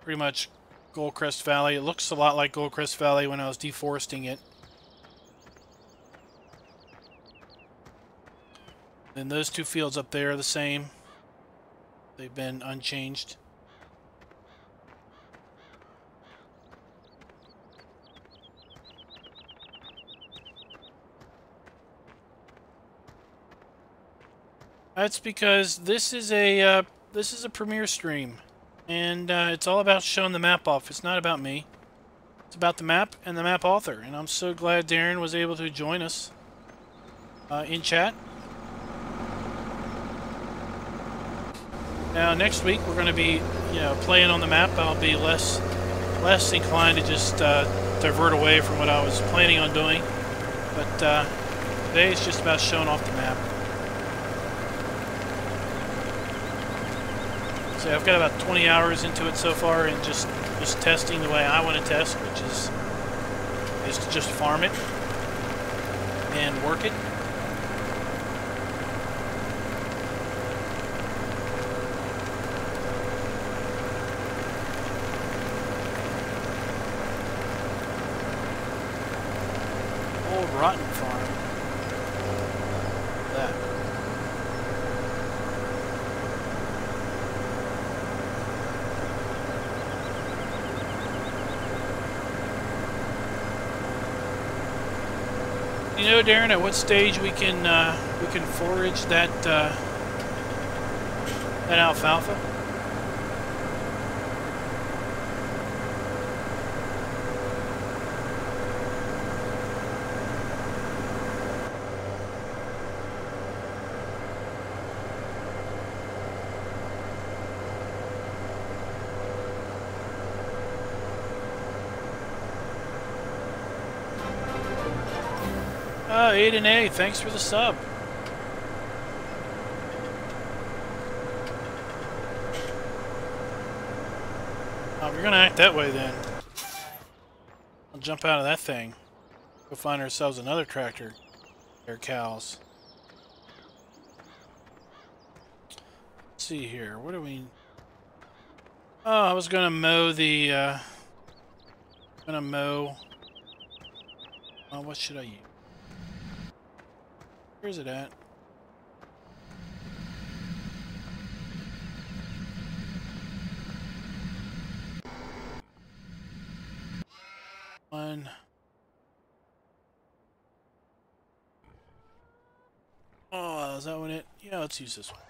pretty much Goldcrest Valley. It looks a lot like Goldcrest Valley when I was deforesting it. Then those two fields up there are the same. They've been unchanged. That's because this is a premiere stream, and it's all about showing the map off. It's not about me. It's about the map and the map author, and I'm so glad Darin was able to join us in chat. Now next week we're going to be, playing on the map. I'll be less inclined to just divert away from what I was planning on doing, but today it's just about showing off the map. So I've got about 20 hours into it so far, and just testing the way I want to test, which is to just farm it and work it. Old rotten farm. That. You know, Darin, at what stage we can forage that alfalfa? Aiden A, thanks for the sub. If you're gonna act that way, then I'll jump out of that thing. Go find ourselves another tractor. Their cows. Let's see here. What do we? Oh, I was gonna mow the. What should I use? Where's it at? One. Oh, is that one it? Yeah, let's use this one.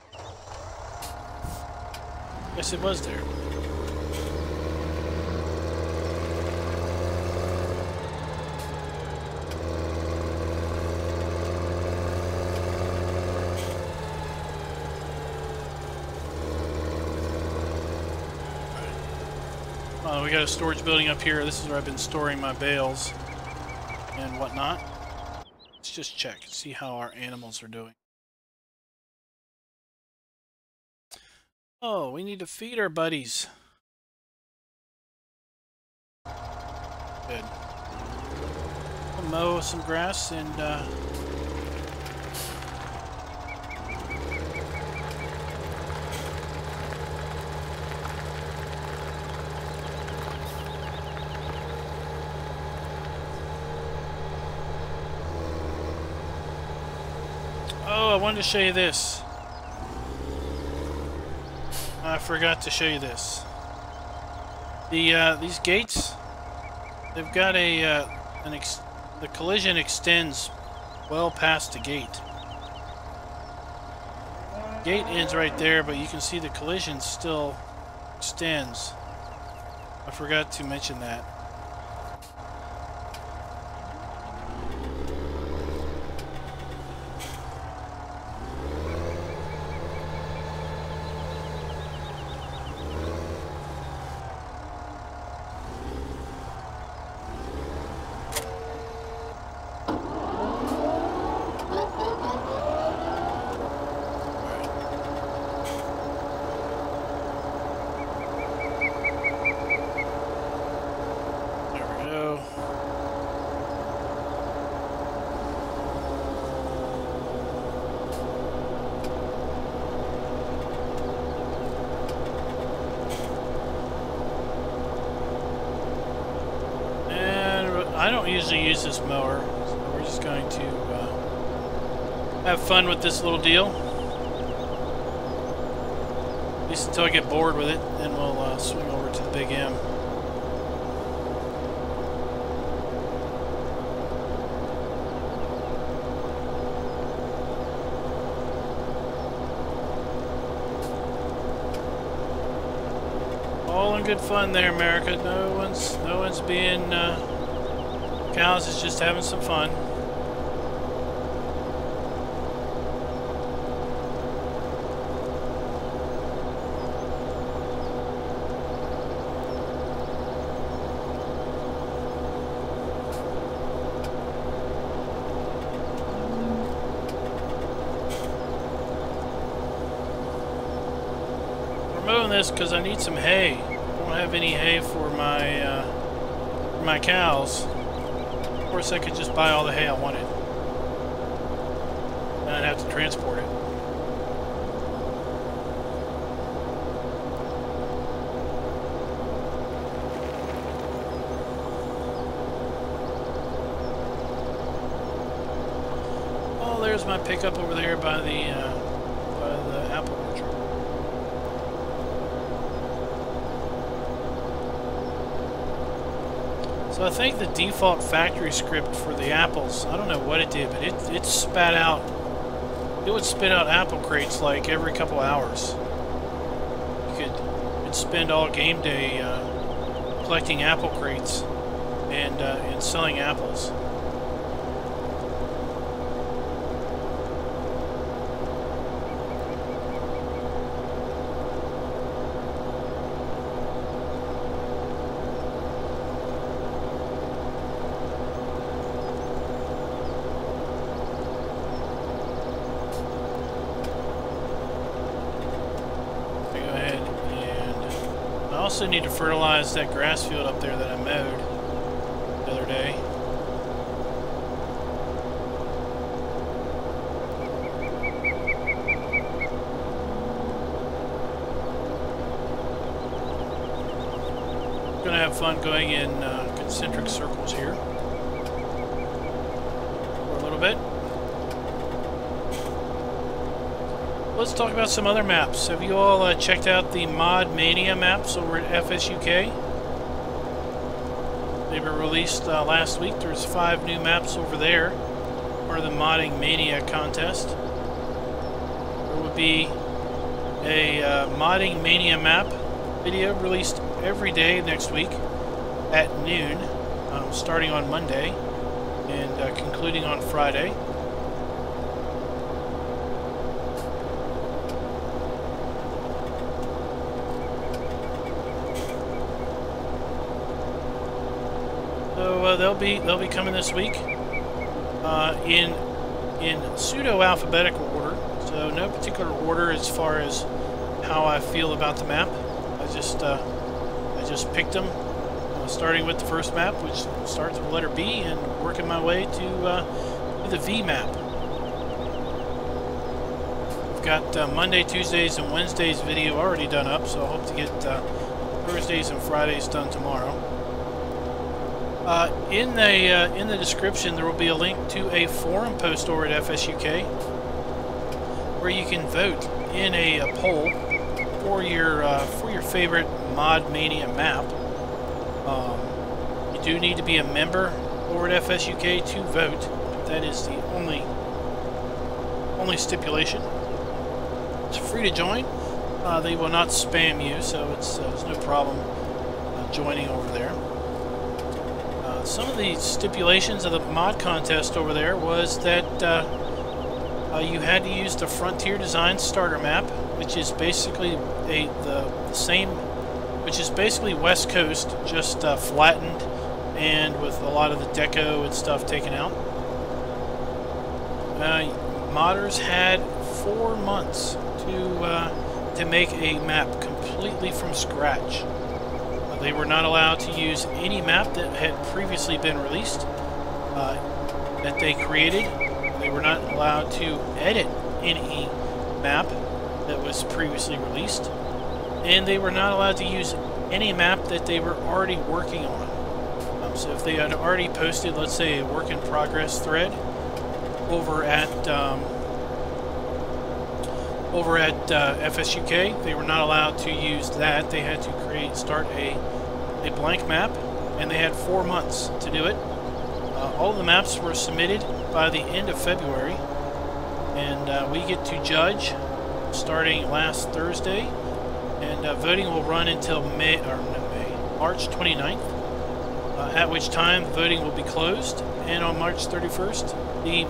Yes, it was there. We got a storage building up here. This is where I've been storing my bales and whatnot. Let's just check and see how our animals are doing. Oh, we need to feed our buddies. Good. I'll mow some grass and I wanted to show you this. I forgot to show you this. These gates, they've got the collision extends well past the gate. Gate ends right there, but you can see the collision still extends. I forgot to mention that. don't usually use this mower, so we're just going to have fun with this little deal. At least until I get bored with it, then we'll swing over to the Big M. All in good fun there, America. No one's being cows is just having some fun. We're mowing this because I need some hay. I don't have any hay for my cows. Of course, I could just buy all the hay I wanted, and I'd have to transport it. Oh, there's my pickup over there by the apple orchard. So I think the default factory script for the apples, I don't know what it did, but it spat out, it would spit out apple crates like every couple hours. You'd spend all game day collecting apple crates and selling apples. I also need to fertilize that grass field up there that I mowed the other day. I'm gonna have fun going in concentric circles here for a little bit. Let's talk about some other maps. Have you all checked out the Mod Mania maps over at FSUK? They were released last week. There's 5 new maps over there for the Modding Mania contest. There will be a Modding Mania map video released every day next week at noon, starting on Monday and concluding on Friday. So they'll be coming this week in pseudo alphabetical order. So no particular order as far as how I feel about the map. I just picked them, starting with the first map, which starts with the letter B, and working my way to the V map. I've got Monday, Tuesdays, and Wednesdays video already done up, so I hope to get Thursdays and Fridays done tomorrow. In the description, there will be a link to a forum post over at FSUK where you can vote in a poll for your favorite Mod Mania map. You do need to be a member over at FSUK to vote. That is the only stipulation. It's free to join. They will not spam you, so there's no problem joining over there. Some of the stipulations of the mod contest over there was that you had to use the Frontier Design starter map, which is basically the same, which is basically West Coast, just flattened and with a lot of the deco and stuff taken out. Modders had 4 months to make a map completely from scratch. They were not allowed to use any map that had previously been released, that they created. They were not allowed to edit any map that was previously released. And they were not allowed to use any map that they were already working on. So if they had already posted, let's say, a work in progress thread over at FSUK, they were not allowed to use that. They had to start a blank map, and they had 4 months to do it. All of the maps were submitted by the end of February, and we get to judge starting last Thursday, and voting will run until March 29th, at which time voting will be closed, and on March 31st, the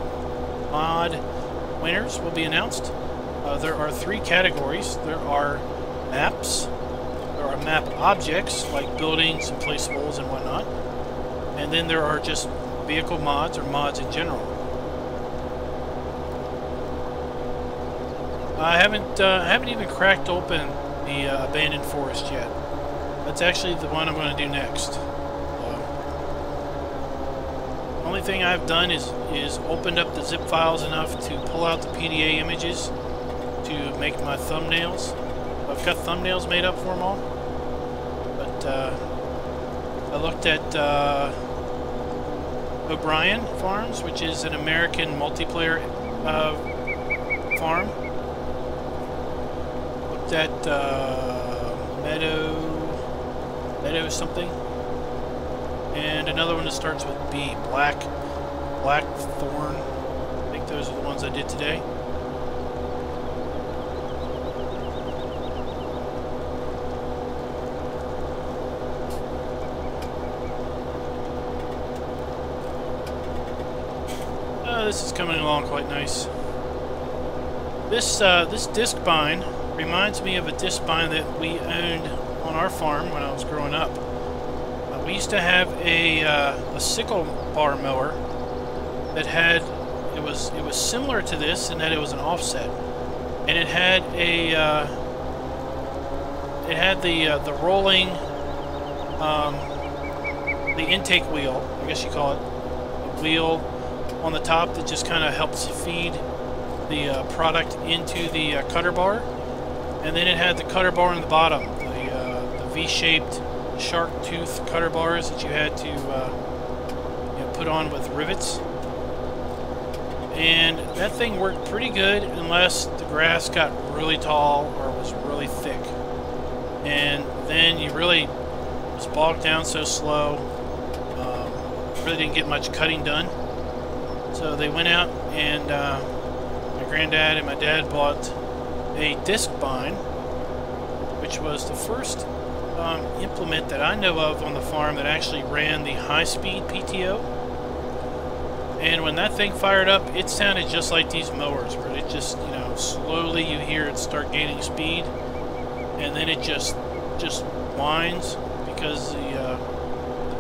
mod winners will be announced. There are 3 categories. There are maps, there are map objects like buildings and placeables and whatnot, and then there are just vehicle mods or mods in general. I haven't even cracked open the abandoned forest yet. That's actually the one I'm going to do next. Only thing I've done is opened up the zip files enough to pull out the PDA images to make my thumbnails. I've got thumbnails made up for them all, but I looked at O'Brien Farms, which is an American multiplayer farm. Looked at Meadow something, and another one that starts with B, Blackthorn. I think those are the ones I did today. This is coming along quite nice. This disc bind reminds me of a disc bind that we owned on our farm when I was growing up. We used to have a sickle bar mower that had it was similar to this in that it was an offset, and it had the rolling the intake wheel, I guess you call it, a wheel on the top that just kind of helps feed the product into the cutter bar, and then it had the cutter bar on the bottom, the V-shaped shark tooth cutter bars that you had to put on with rivets. And that thing worked pretty good unless the grass got really tall or was really thick, and then you really was bogged down so slow, really didn't get much cutting done. So they went out, and my granddad and my dad bought a disc bind, which was the first implement that I know of on the farm that actually ran the high-speed PTO. And when that thing fired up, it sounded just like these mowers, where it just, slowly you hear it start gaining speed, and then it just whines because the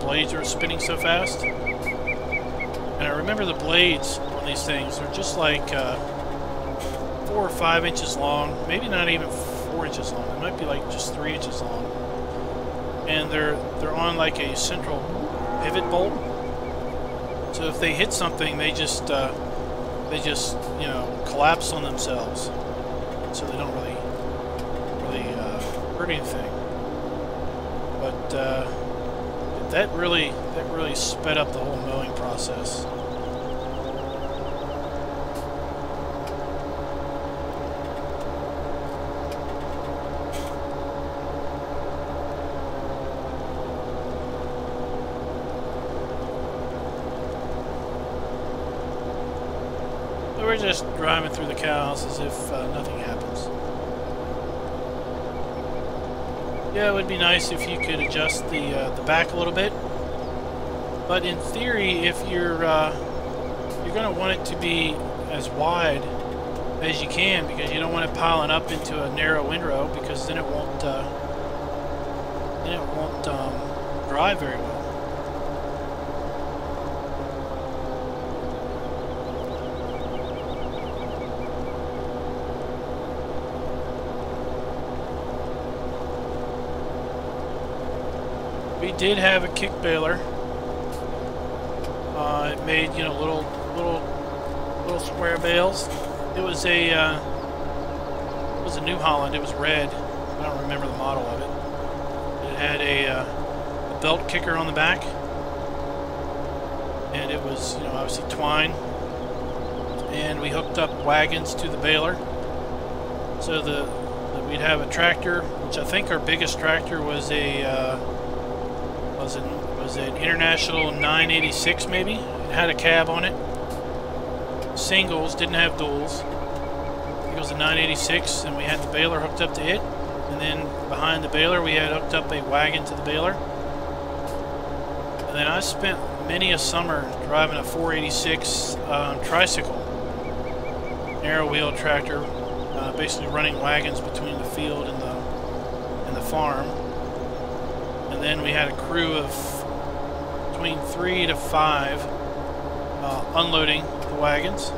blades are spinning so fast. And I remember the blades on these things are just like 4 or 5 inches long, maybe not even 4 inches long. It might be like just 3 inches long, and they're on like a central pivot bolt. So if they hit something, they just collapse on themselves. So they don't really hurt anything. But that really sped up the whole mowing process. We're just driving through the cows as if nothing happens. Yeah, it would be nice if you could adjust the back a little bit. But in theory, if you're going to want it to be as wide as you can, because you don't want it piling up into a narrow windrow, because then it won't drive very well. We did have a kick baler. It made little square bales. It was a New Holland. It was red. I don't remember the model of it. It had a belt kicker on the back, and it was, you know, obviously twine. And we hooked up wagons to the baler. So we'd have a tractor, which I think our biggest tractor was an International 986 maybe. It had a cab on it. Singles, didn't have duals. I think it was a 986, and we had the baler hooked up to it. And then behind the baler we had hooked up a wagon to the baler. And then I spent many a summer driving a 486 tricycle, narrow wheel tractor, basically running wagons between the field and the farm. And then we had a crew of between 3 to 5 unloading the wagons.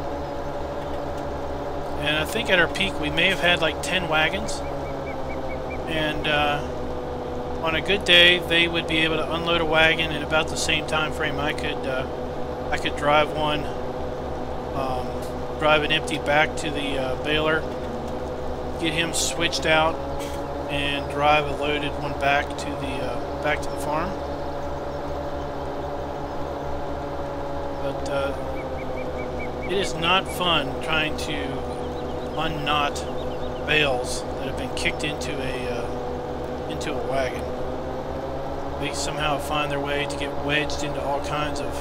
And I think at our peak we may have had like 10 wagons. And on a good day they would be able to unload a wagon in about the same time frame I could drive one, drive an empty back to the baler, get him switched out, and drive a loaded one back to the farm. But it is not fun trying to unknot bales that have been kicked into a wagon. They somehow find their way to get wedged into all kinds of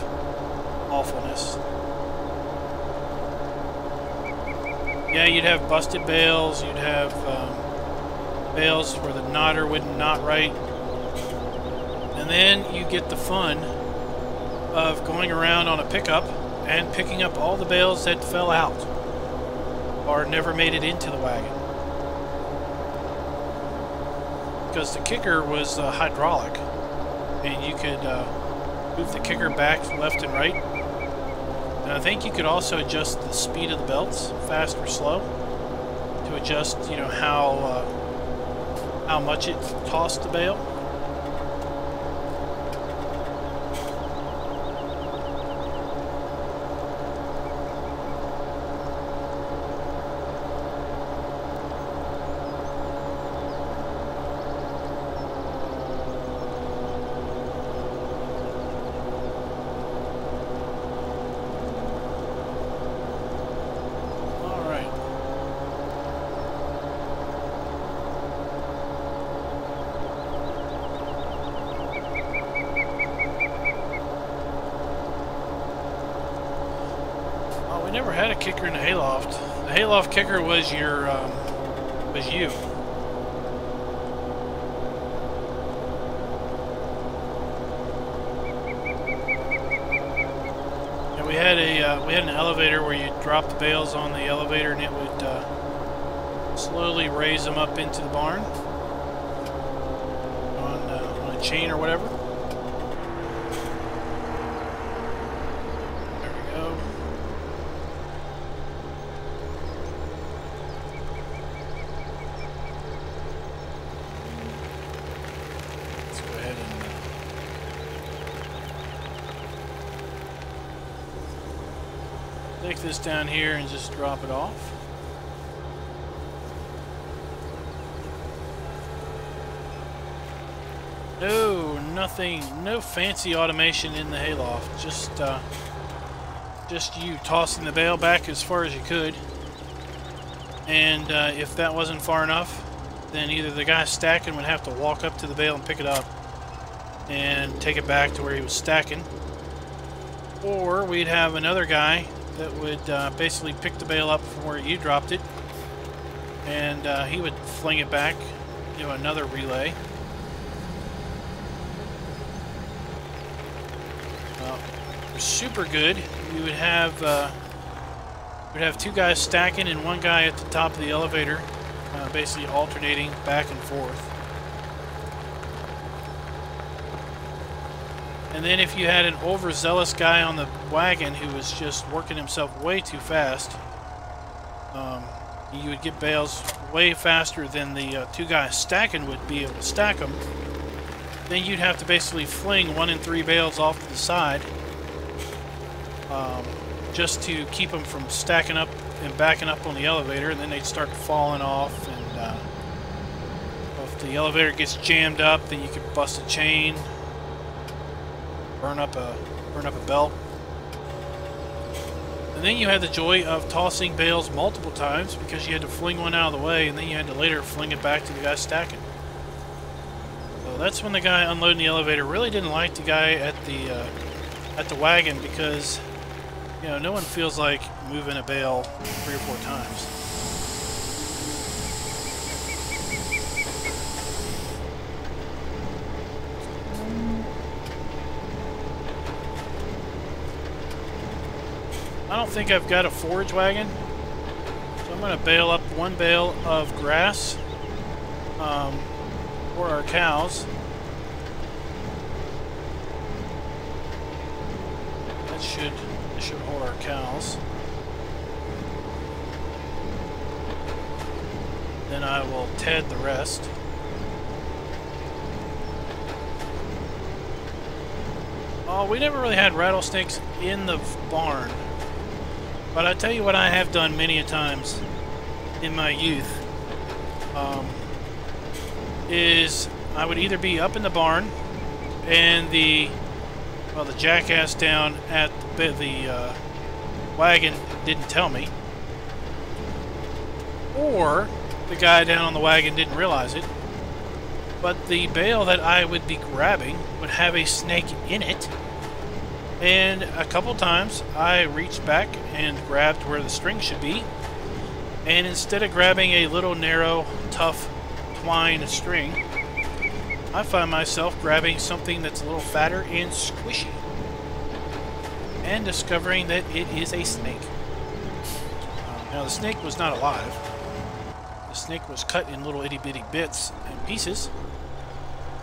awfulness. Yeah, you'd have busted bales, you'd have bales where the knotter wouldn't knot right. And then you get the fun of going around on a pickup and picking up all the bales that fell out or never made it into the wagon. Because the kicker was hydraulic, and you could move the kicker back left and right. And I think you could also adjust the speed of the belts, fast or slow, to adjust, you know, how much it tossed the bale. Never had a kicker in the hayloft. The hayloft kicker was your was you. And we had an elevator where you drop the bales on the elevator and it would slowly raise them up into the barn on a chain or whatever. Take this down here and just drop it off. No, nothing, no fancy automation in the hayloft. Just you tossing the bale back as far as you could. And if that wasn't far enough, then either the guy stacking would have to walk up to the bale and pick it up and take it back to where he was stacking, or we'd have another guy that would basically pick the bale up from where you dropped it, and he would fling it back, you know, another relay. For super good, we would have two guys stacking and one guy at the top of the elevator, basically alternating back and forth. And then if you had an overzealous guy on the wagon who was just working himself way too fast, you would get bales way faster than the two guys stacking would be able to stack them. Then you'd have to basically fling 1 and 3 bales off to the side, just to keep them from stacking up and backing up on the elevator, and then they'd start falling off. And if the elevator gets jammed up, then you could bust a chain, burn up a belt. And then you had the joy of tossing bales multiple times because you had to fling one out of the way and then you had to later fling it back to the guy stacking. So that's when the guy unloading the elevator really didn't like the guy at the wagon because, you know, no one feels like moving a bale 3 or 4 times. I don't think I've got a forage wagon, so I'm going to bale up 1 bale of grass for our cows. That should hold our cows. Then I will ted the rest. Oh, we never really had rattlesnakes in the barn. But I tell you what I have done many a times in my youth is I would either be up in the barn and the jackass down at the wagon didn't tell me, or the guy down on the wagon didn't realize it, but the bale that I would be grabbing would have a snake in it. And a couple times I reached back and grabbed where the string should be, and instead of grabbing a little narrow tough twine string, I find myself grabbing something that's a little fatter and squishy and discovering that it is a snake. Now the snake was not alive. The snake was cut in little itty bitty bits and pieces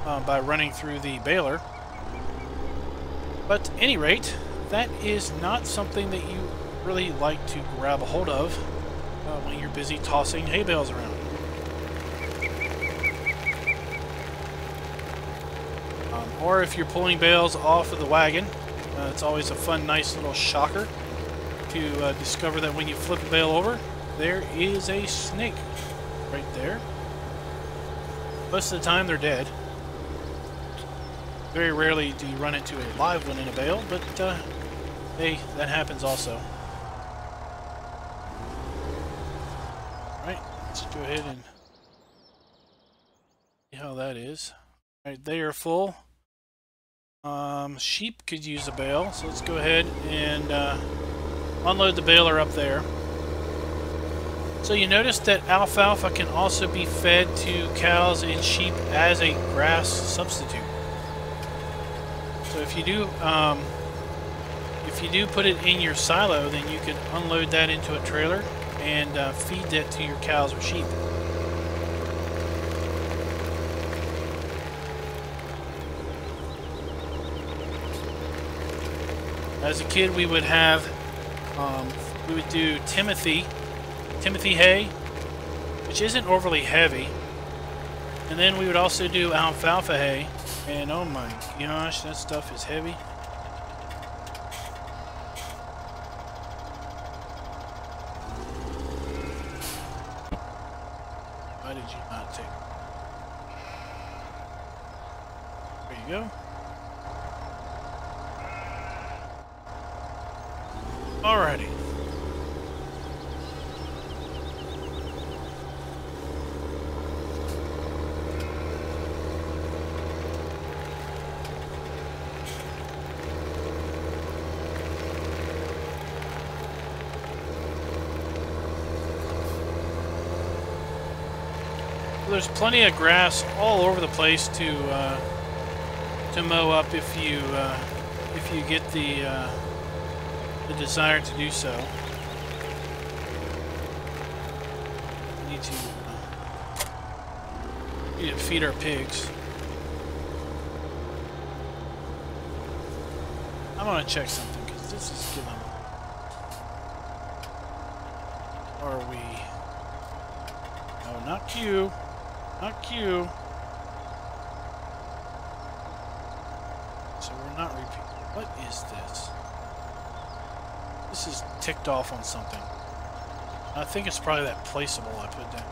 by running through the baler. But at any rate, that is not something that you really like to grab a hold of when you're busy tossing hay bales around. Or if you're pulling bales off of the wagon, it's always a fun, nice little shocker to discover that when you flip a bale over, there is a snake right there. Most of the time they're dead. Very rarely do you run into a live one in a bale, but hey, that happens also. Alright, let's go ahead and see how that is. Alright, they are full. Sheep could use a bale, so let's go ahead and unload the baler up there. So you notice that alfalfa can also be fed to cows and sheep as a grass substitute. So if you do put it in your silo, then you can unload that into a trailer and feed that to your cows or sheep. As a kid, we would do Timothy hay, which isn't overly heavy, and then we would also do alfalfa hay. And oh my gosh, that stuff is heavy. Why did you not take it? There you go. Alrighty. There's plenty of grass all over the place to mow up if you get the desire to do so. We need to feed our pigs. I want to check something because this is getting. Are we? No, not Q. Not Q. So we're not repeating. What is this? This is ticked off on something. I think it's probably that placeable I put down.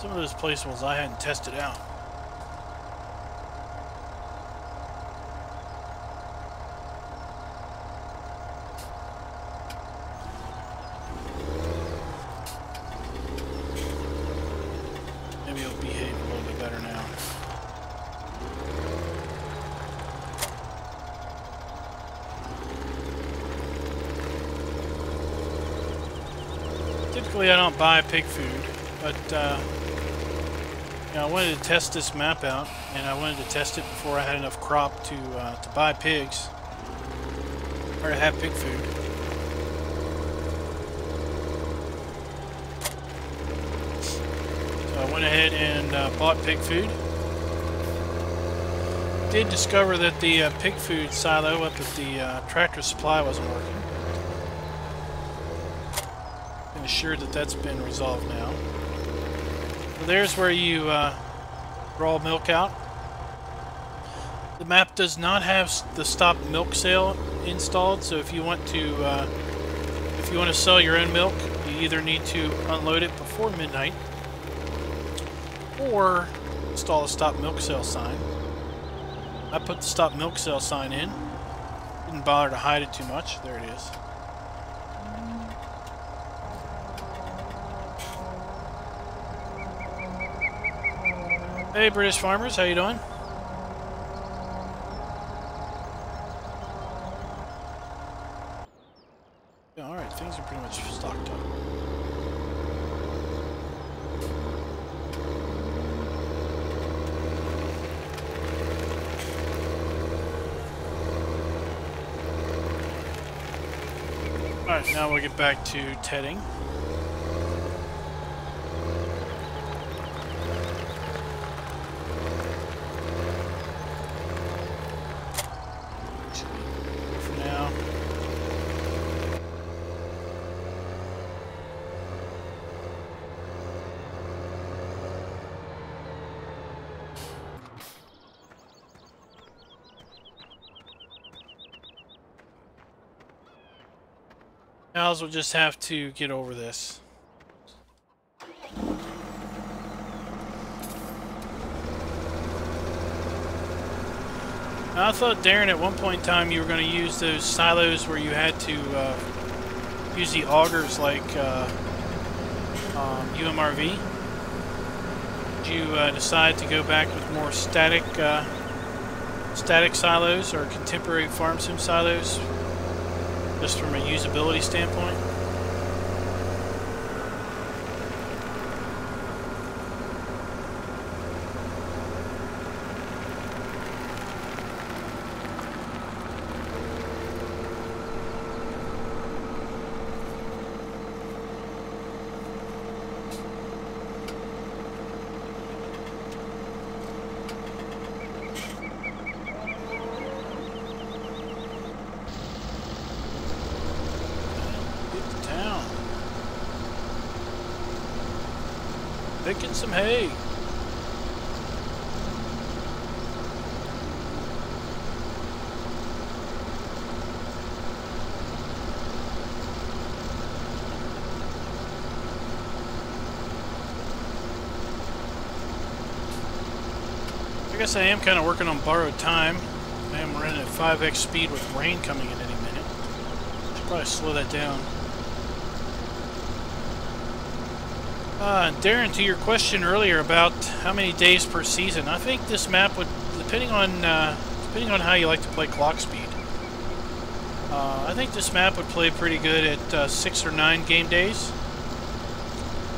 Some of those placeables I hadn't tested out. Maybe it'll behave a little bit better now. Typically I don't buy pig food, but you know, I wanted to test this map out, and I wanted to test it before I had enough crop to buy pigs, or to have pig food. So I went ahead and bought pig food. Did discover that the pig food silo up at the Tractor Supply wasn't working. Been assured that that's been resolved now. So there's where you draw milk out. The map does not have the stop milk sale installed, so if you want to sell your own milk, you either need to unload it before midnight or install a stop milk sale sign. I put the stop milk sale sign in. Didn't bother to hide it too much. There it is. Hey British farmers, how you doing? Yeah, alright, things are pretty much stocked up. Alright, now we'll get back to tedding. Cows will just have to get over this. Now, I thought, Darin, at one point in time you were going to use those silos where you had to use the augers like UMRV. Did you decide to go back with more static silos or contemporary farm sim silos? Just from a usability standpoint. Picking some hay. I guess I am kind of working on borrowed time. I am running at 5x speed with rain coming in any minute. Should probably slow that down. Darin, to your question earlier about how many days per season, I think this map would, depending on how you like to play clock speed, I think this map would play pretty good at 6 or 9 game days.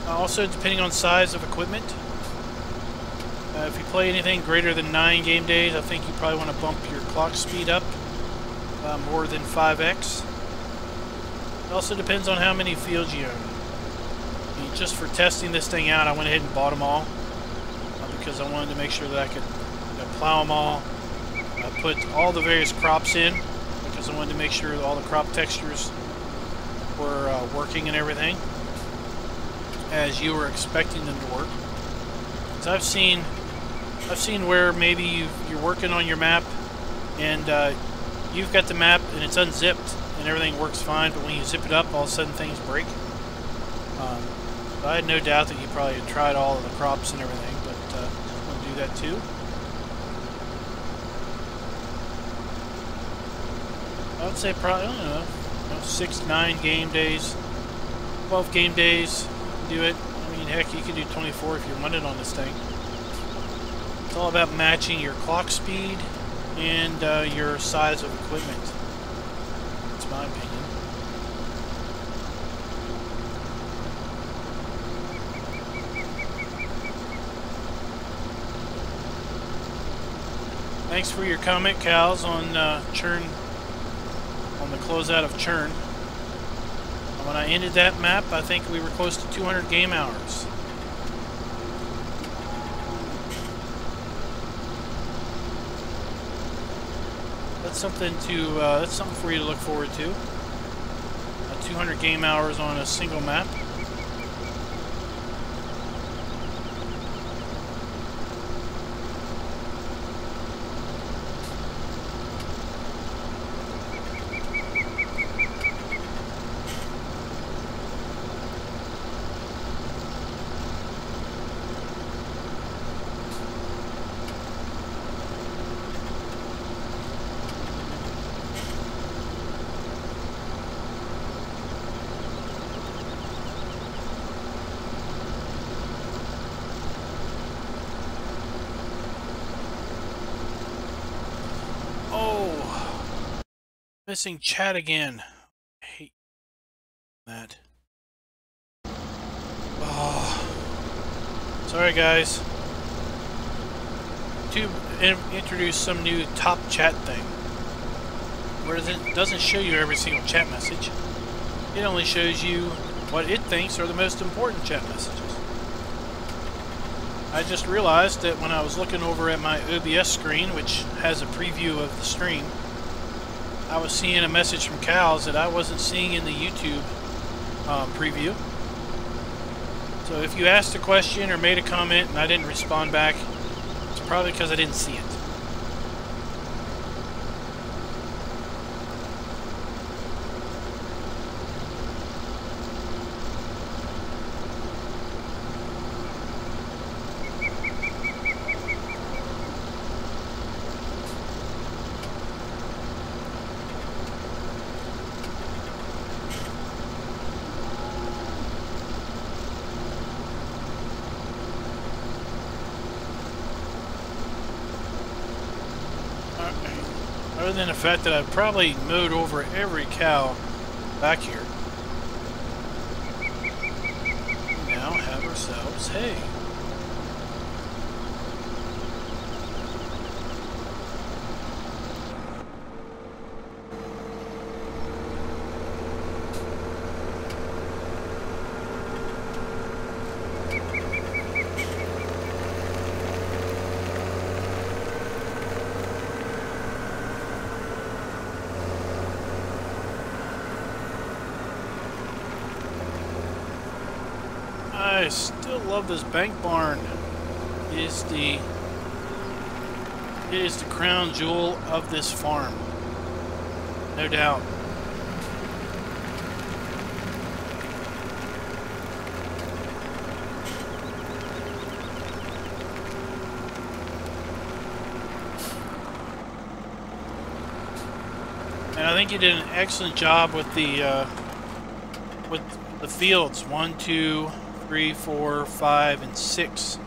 Also, depending on size of equipment, if you play anything greater than 9 game days, I think you probably want to bump your clock speed up more than 5x. It also depends on how many fields you own. Just for testing this thing out, I went ahead and bought them all because I wanted to make sure that I could plow them all. I put all the various crops in because I wanted to make sure that all the crop textures were working and everything as you were expecting them to work. So I've seen where maybe you're working on your map and you've got the map and it's unzipped and everything works fine, but when you zip it up, all of a sudden things break. So I had no doubt that you probably had tried all of the crops and everything, but I'm going to do that too. I would say probably, I don't know, 6, 9 game days, 12 game days, do it. I mean, heck, you could do 24 if you wanted on this thing. It's all about matching your clock speed and your size of equipment. That's my opinion. Thanks for your comment, Cows, on Churn, on the closeout of Churn. When I ended that map, I think we were close to 200 game hours. That's something for you to look forward to. 200 game hours on a single map. Missing chat again. I hate that. Oh. Sorry, guys. To introduce some new top chat thing, where it doesn't show you every single chat message. It only shows you what it thinks are the most important chat messages. I just realized that when I was looking over at my OBS screen, which has a preview of the stream, I was seeing a message from Cows that I wasn't seeing in the YouTube preview. So if you asked a question or made a comment and I didn't respond back, it's probably because I didn't see it. Other than the fact that I've probably mowed over every cow back here. We now have ourselves hay. I still love this bank barn. It is the crown jewel of this farm, no doubt. And I think you did an excellent job with the fields 1, 2, 3, 4, 5, and 6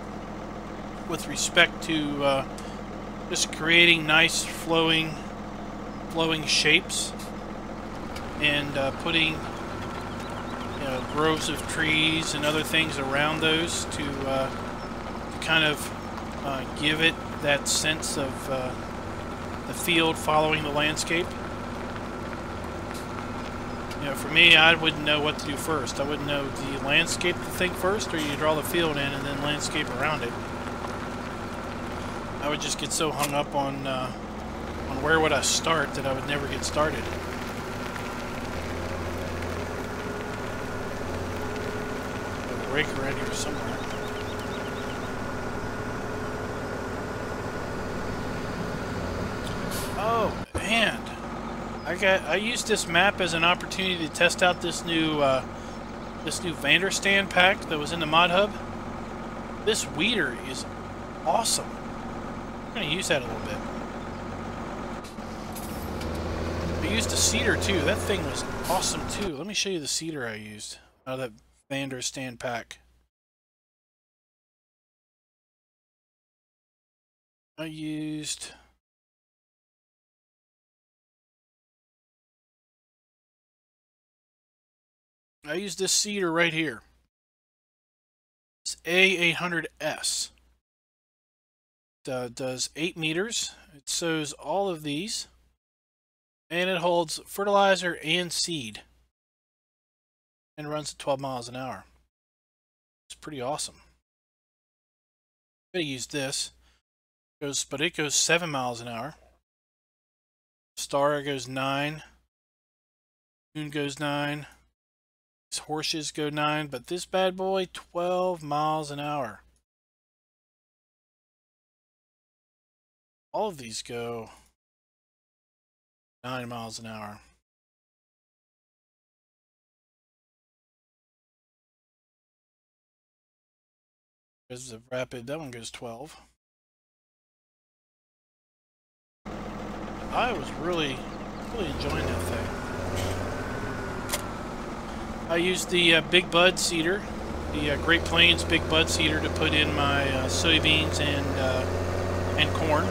with respect to just creating nice flowing shapes and putting groves of trees and other things around those to kind of give it that sense of the field following the landscape. For me, I wouldn't know what to do first. I wouldn't know, do you landscape the thing first, or you draw the field in and then landscape around it? I would just get so hung up on where would I start that I would never get started. There's a rake around here somewhere. Oh, and I used this map as an opportunity to test out this new this new Vanderstand pack that was in the mod hub. This weeder is awesome. I'm going to use that a little bit. I used a seeder too. That thing was awesome too. Let me show you the seeder I used out of that Vanderstand pack. I used this seeder right here. It's A800S. It does 8 meters. It sows all of these. And it holds fertilizer and seed. And runs at 12 miles an hour. It's pretty awesome. I'm going to use this. But it goes 7 miles an hour. Star goes 9. Moon goes 9. These horses go 9. But this bad boy, 12 miles an hour. All of these go 9 miles an hour. There's the rapid. That one goes 12. I was really enjoying that thing. I used the Big Bud seeder, the Great Plains Big Bud seeder, to put in my soybeans and corn.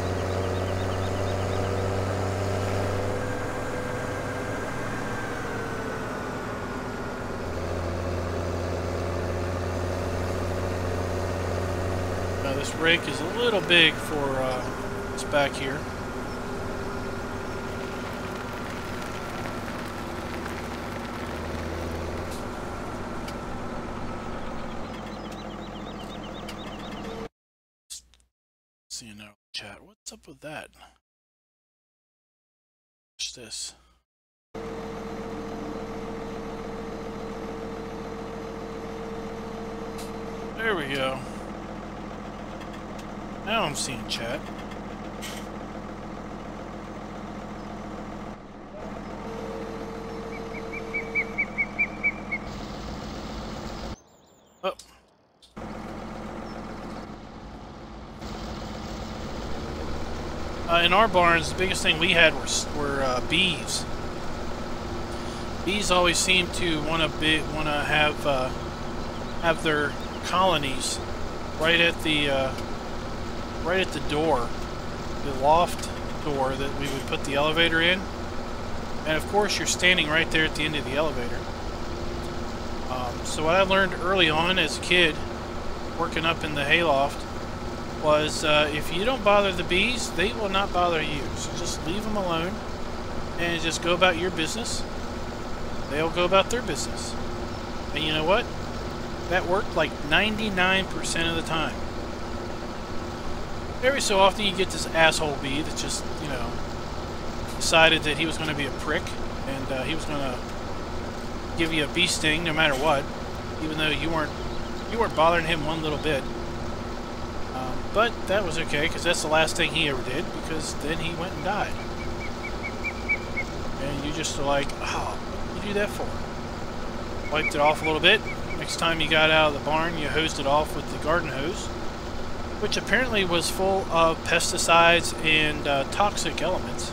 Now this rake is a little big for this back here. See you now, chat. What's up with that? Watch this. There we go. Now I'm seeing chat. Oh. In our barns, the biggest thing we had were bees. Bees always seem to want to have their colonies right at the door, the loft door that we would put the elevator in. And of course, you're standing right there at the end of the elevator. So what I learned early on as a kid, working up in the hayloft, was if you don't bother the bees, they will not bother you. So just leave them alone and just go about your business. They'll go about their business. And you know what? That worked like 99% of the time. Every so often you get this asshole bee that just, you know, decided that he was going to be a prick and he was going to give you a bee sting no matter what, even though you weren't bothering him one little bit. But that was okay, because that's the last thing he ever did, because then he went and died. And you just are like, oh, what did you do that for? Wiped it off a little bit. Next time you got out of the barn, you hosed it off with the garden hose, which apparently was full of pesticides and toxic elements,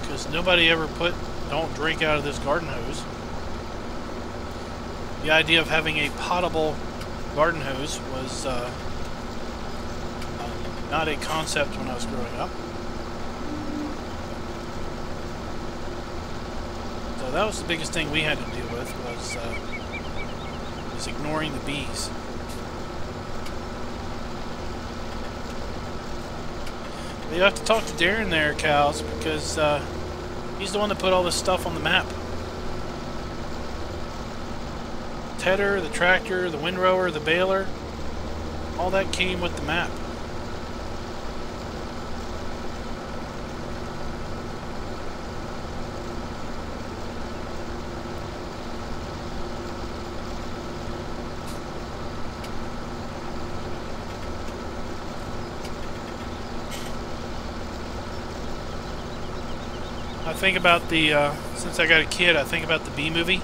because nobody ever put "don't drink out of this garden hose." The idea of having a potable garden hose was not a concept when I was growing up. So that was the biggest thing we had to deal with, was ignoring the bees. But you have to talk to Darin there, cows, because he's the one that put all this stuff on the map. The tedder, the tractor, the windrower, the baler, all that came with the map. I think about the, since I got a kid, I think about the Bee Movie.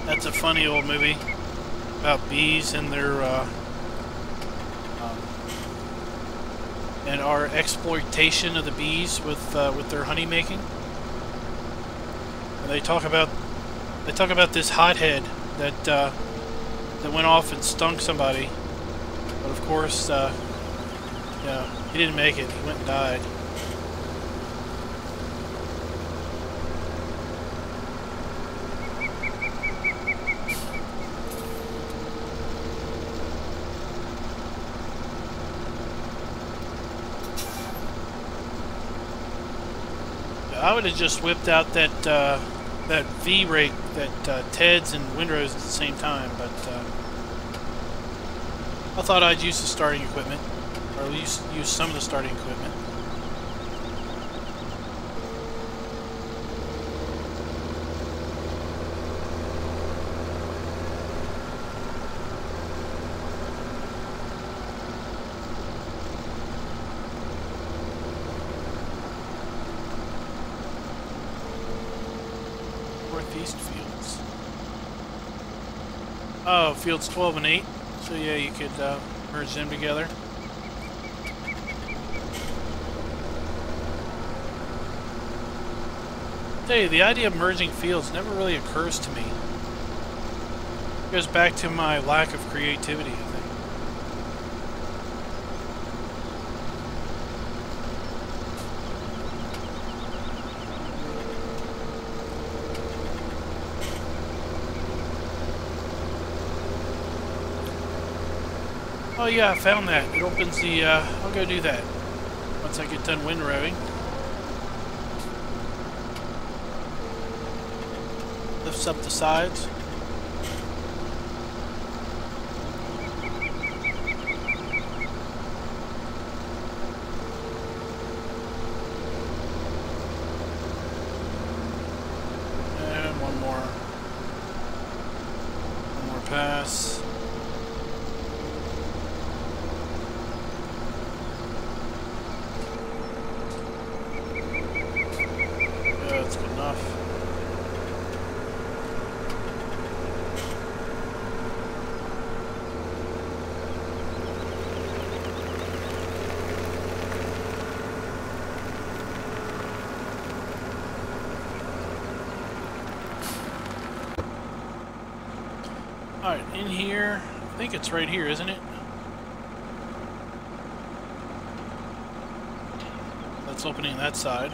That's a funny old movie about bees and their and our exploitation of the bees with their honey making. And they talk about this hothead that that went off and stung somebody, but of course, yeah, he didn't make it. He went and died. I would have just whipped out that that V-rake that Ted's and Windrose at the same time, but I thought I'd use the starting equipment, or at least use some of the starting equipment. Northeast fields. Oh, fields 12 and 8. So yeah, you could merge them together. Hey, the idea of merging fields never really occurs to me. It goes back to my lack of creativity, I think. Oh yeah, I found that. It opens the, I'll go do that once I get done windrowing. Lifts up the sides. And one more pass. That's good enough. Alright, in here, I think it's right here, isn't it? That's opening that side.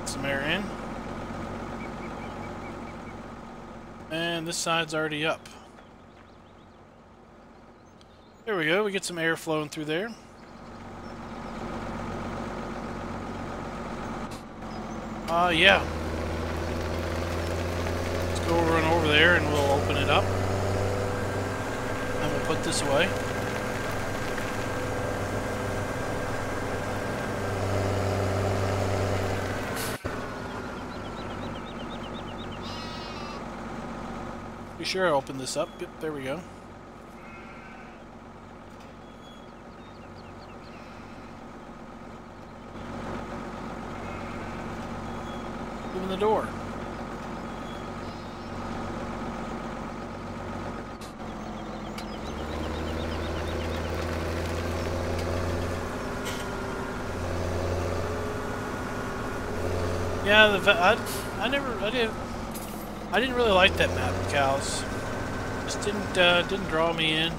Some air in. And this side's already up. There we go, we get some air flowing through there. Yeah. Let's go over and over there and we'll open it up. And we'll put this away. Be sure I open this up. Yep, there we go. Open the door. Yeah, I didn't really like that map of cows. Just didn't draw me in.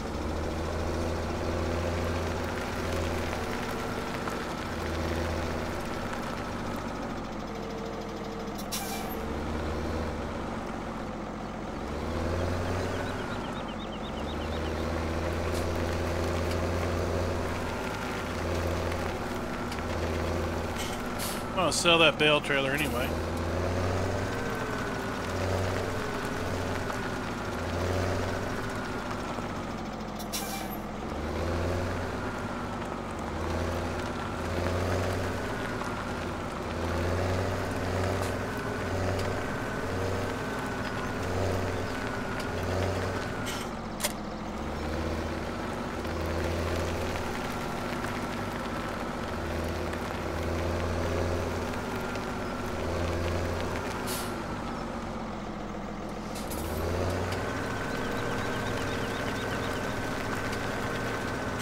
I'm gonna sell that bale trailer anyway.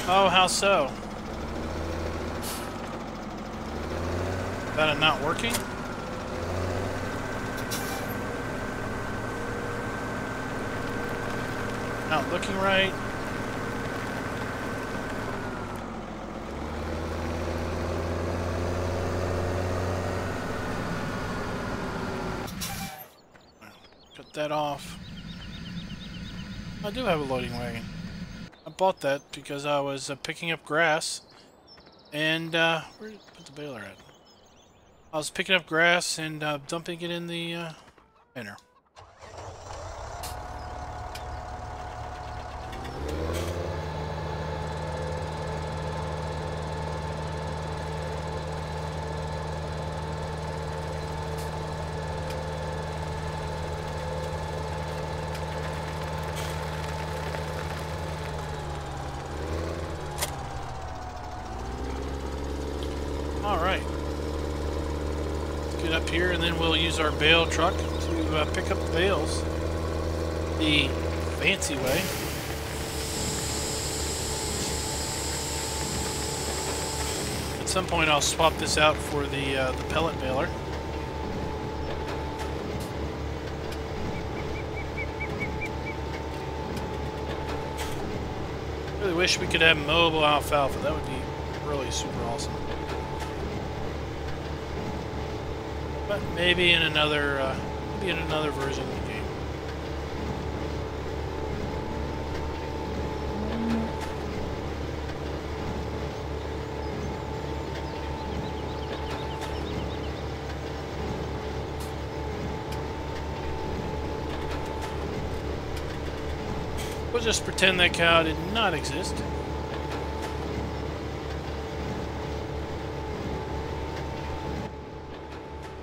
Oh, how so? That it not working? Not looking right? Cut that off. I do have a loading wagon. I bought that because I was picking up grass. And, where did I put the baler at? I was picking up grass and dumping it in the container. Alright. Let's get up here and then we'll use our bale truck to pick up the bales the fancy way. At some point I'll swap this out for the pellet baler. Really wish we could have mowable alfalfa. That would be really super awesome. But maybe in another version of the game. We'll just pretend that cow did not exist.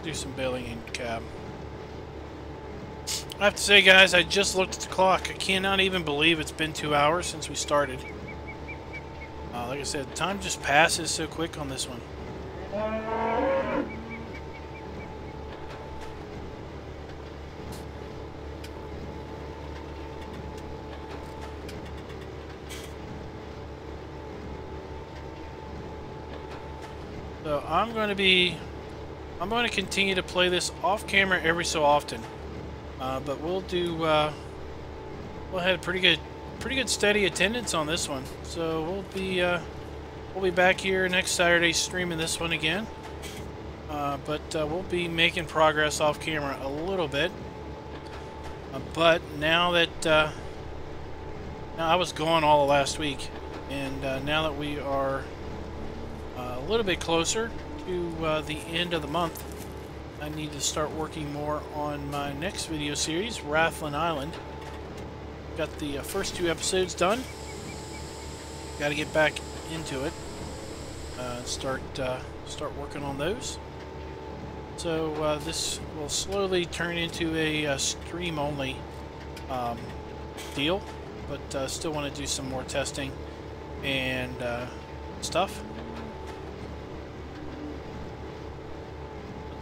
Do some baling in cab. I have to say, guys, I just looked at the clock. I cannot even believe it's been 2 hours since we started. Like I said, time just passes so quick on this one. So I'm going to continue to play this off camera every so often, but we'll have pretty good steady attendance on this one. So we'll be back here next Saturday streaming this one again, but we'll be making progress off camera a little bit. But now that now I was gone all of last week, and now that we are a little bit closer to the end of the month, I need to start working more on my next video series, Rathlin Island. Got the first 2 episodes done. Got to get back into it. Start working on those. So this will slowly turn into a stream-only deal, but still want to do some more testing and stuff.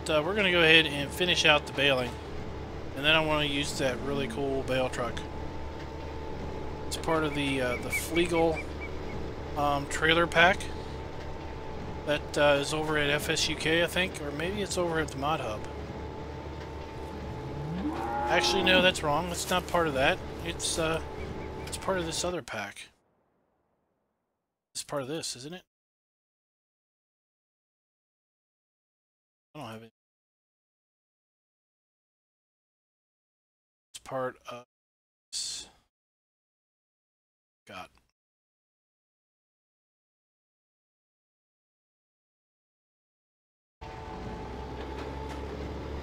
We're going to go ahead and finish out the baling, and then I want to use that really cool bale truck. It's part of the Flegel trailer pack that is over at FSUK, I think, or maybe it's over at the Mod Hub. Actually, no, that's wrong. It's not part of that. It's part of this other pack. It's part of this, isn't it? I don't have it. It's part of this. God.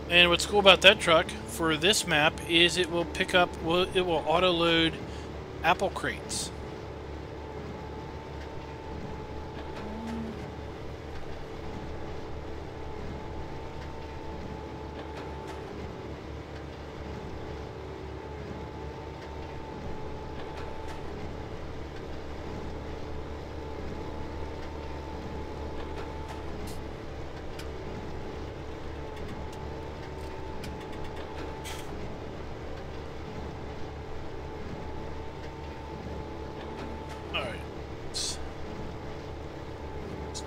And what's cool about that truck for this map is it will pick up, it will auto load apple crates.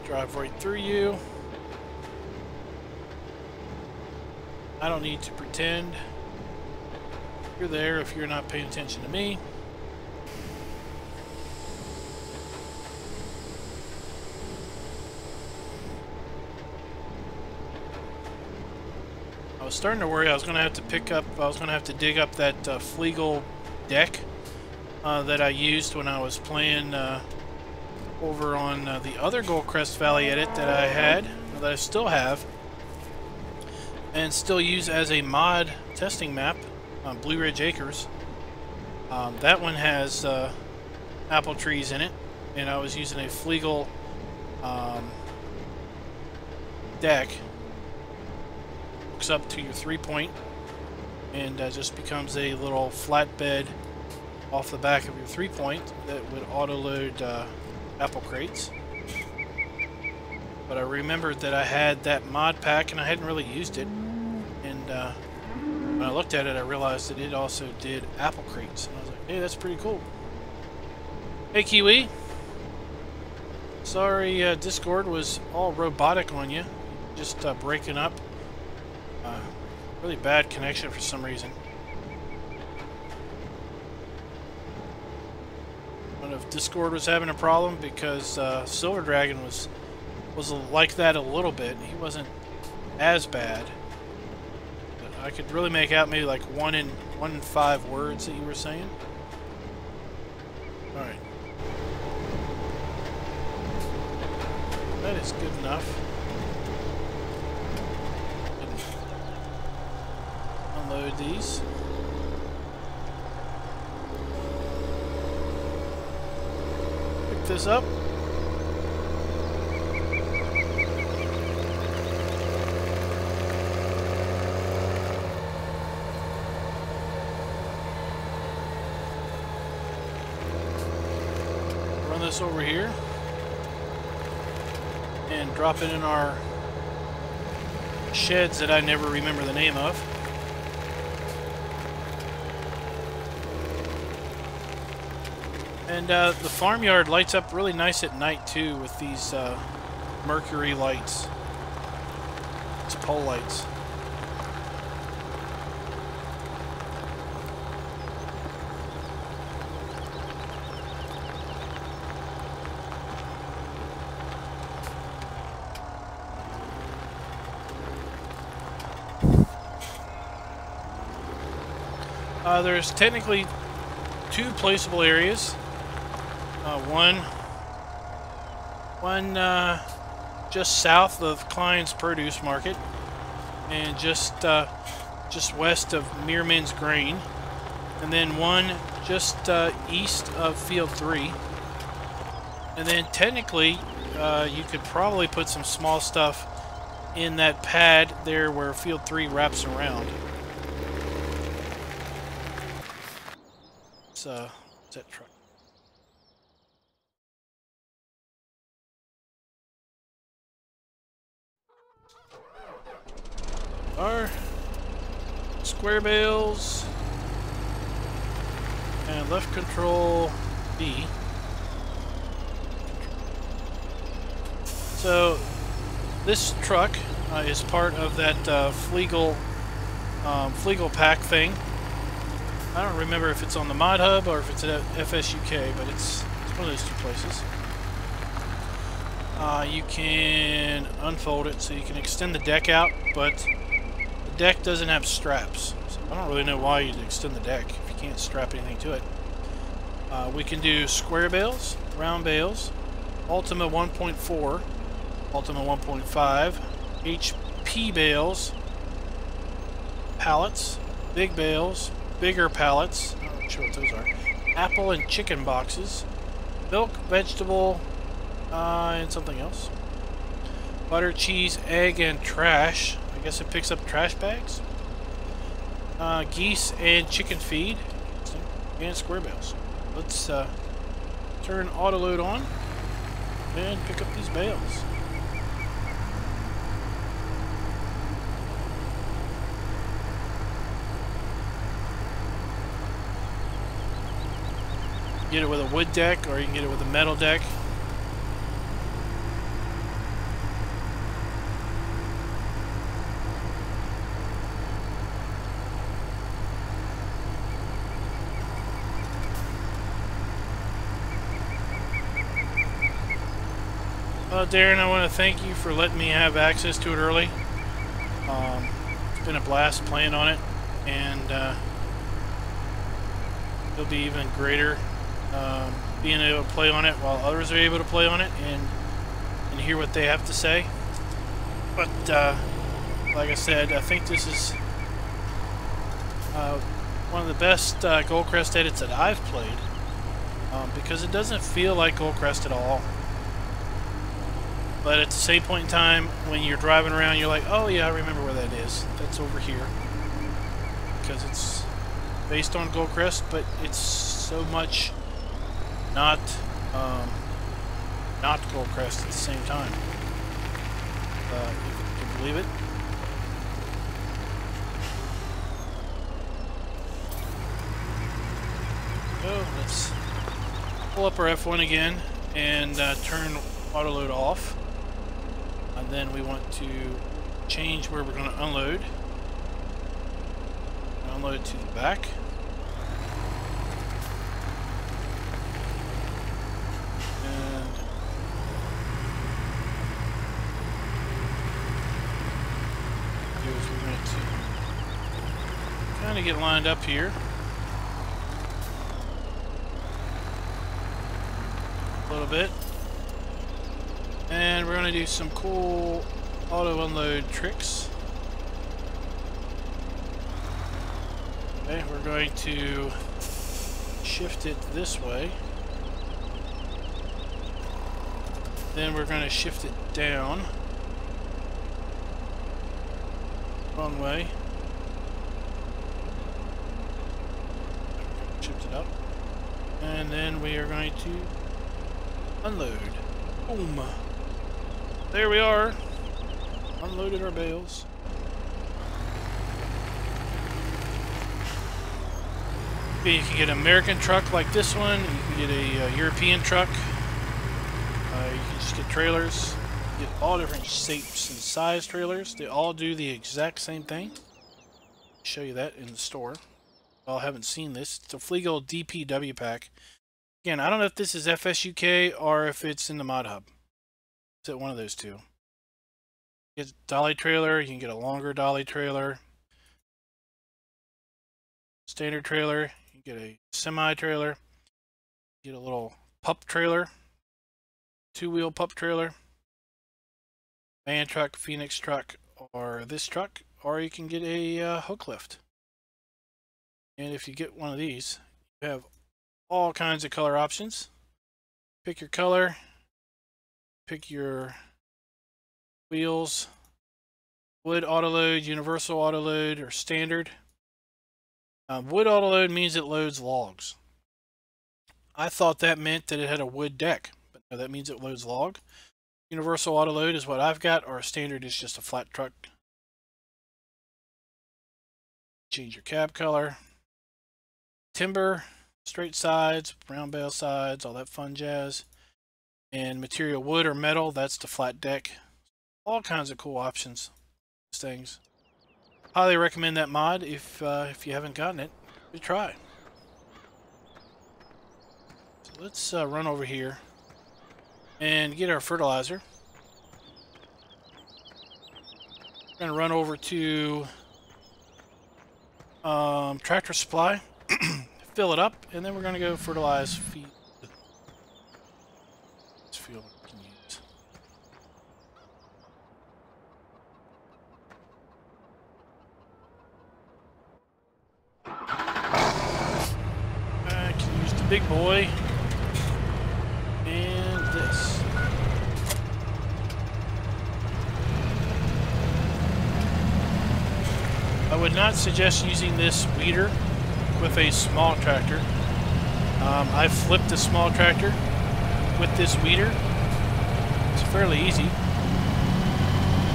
drive right through you. I don't need to pretend you're there if you're not paying attention to me. I was starting to worry I was going to have to dig up that Flegel deck that I used when I was playing over on the other Goldcrest Valley edit that I had, that I still have, and still use as a mod testing map on Blue Ridge Acres. That one has apple trees in it, and I was using a Flegel deck. Hooks up to your 3-point and just becomes a little flatbed off the back of your 3-point that would auto-load apple crates. But I remembered that I had that mod pack and I hadn't really used it, and when I looked at it I realized that it also did apple crates, and I was like, hey, that's pretty cool. Hey Kiwi, sorry Discord was all robotic on you, just breaking up. Really bad connection for some reason. I don't know if Discord was having a problem, because Silver Dragon was like that a little bit. He wasn't as bad, but I could really make out maybe like 1 in 5 words that you were saying. All right, that is good enough. Unload these. Pick this up. Run this over here and drop it in our sheds that I never remember the name of. And the farmyard lights up really nice at night too with these mercury lights. It's pole lights. There's technically 2 placeable areas. One just south of Klein's Produce Market, and just west of Meerman's Grain, and then one just east of Field 3. And then technically, you could probably put some small stuff in that pad there where Field 3 wraps around. So, what's that truck? Our square bales and left control B. So this truck is part of that Flegel pack thing. I don't remember if it's on the Mod Hub or if it's at FSUK, but it's one of those 2 places. You can unfold it so you can extend the deck out, but the deck doesn't have straps. So I don't really know why you'd extend the deck if you can't strap anything to it. We can do square bales, round bales, Ultima 1.4, Ultima 1.5, HP bales, pallets, big bales, bigger pallets, I'm not sure what those are, apple and chicken boxes, milk, vegetable, and something else, butter, cheese, egg, and trash. I guess it picks up trash bags, geese and chicken feed, and square bales. Let's turn auto load on and pick up these bales. Get it with a wood deck, or you can get it with a metal deck. Darin, I want to thank you for letting me have access to it early. It's been a blast playing on it, and it'll be even greater being able to play on it while others are able to play on it and hear what they have to say. But like I said, I think this is one of the best Goldcrest edits that I've played, because it doesn't feel like Goldcrest at all. But at the same point in time, when you're driving around, you're like, oh yeah, I remember where that is. That's over here. Because it's based on Goldcrest, but it's so much not Goldcrest at the same time. If you can believe it. So let's pull up our F1 again and turn autoload off. And then we want to change where we're going to unload. Unload to the back. And we're going to kind of get lined up here. A little bit. And we're going to do some cool auto unload tricks. Okay, we're going to shift it this way. Then we're going to shift it down. Wrong way. Shift it up. And then we are going to unload. Boom. There we are. Unloaded our bales. Okay, you can get an American truck like this one. You can get a European truck. You can just get trailers. You get all different shapes and size trailers. They all do the exact same thing. I'll show you that in the store. Y'all haven't seen this. It's a Fleagle DPW pack. Again, I don't know if this is FSUK or if it's in the mod hub. It's at one of those two. You get a dolly trailer, you can get a longer dolly trailer. Standard trailer, you can get a semi trailer. You get a little pup trailer. Two-wheel pup trailer. Van truck, Phoenix truck, or this truck. Or you can get a hook lift. And if you get one of these, you have all kinds of color options. Pick your color. Pick your wheels. Wood autoload, universal autoload, or standard. Wood autoload means it loads logs. I thought that meant that it had a wood deck, but no, that means it loads log. Universal autoload is what I've got, or standard is just a flat truck. Change your cab color. Timber, straight sides, round bale sides, all that fun jazz. And material wood or metal, that's the flat deck. All kinds of cool options. These things. Highly recommend that mod if you haven't gotten it. Give it a try. So let's run over here and get our fertilizer. We're going to run over to Tractor Supply. Fill it up, and then we're going to go fertilize feed. This field we can use. I can use the big boy and this. I would not suggest using this weeder with a small tractor. I flipped a small tractor with this weeder. It's fairly easy,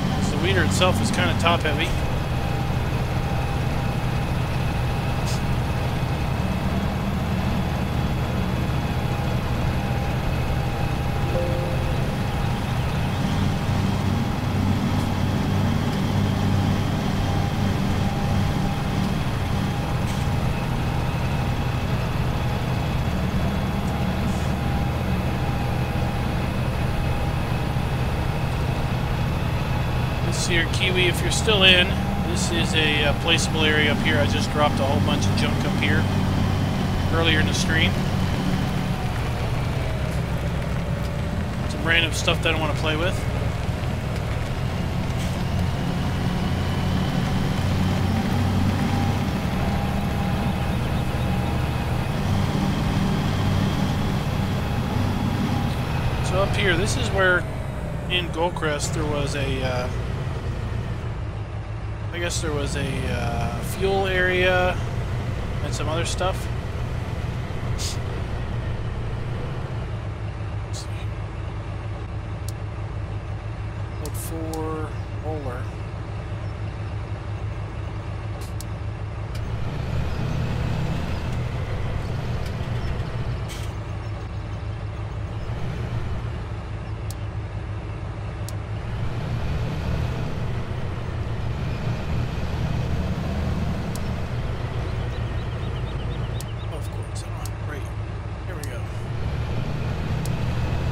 because the weeder itself is kind of top heavy. here, Kiwi, if you're still in, this is a placeable area up here. I just dropped a whole bunch of junk up here earlier in the stream. Some random stuff that I want to play with. So up here, this is where in Goldcrest there was a, I guess there was a fuel area and some other stuff. Let's see. Look for roller.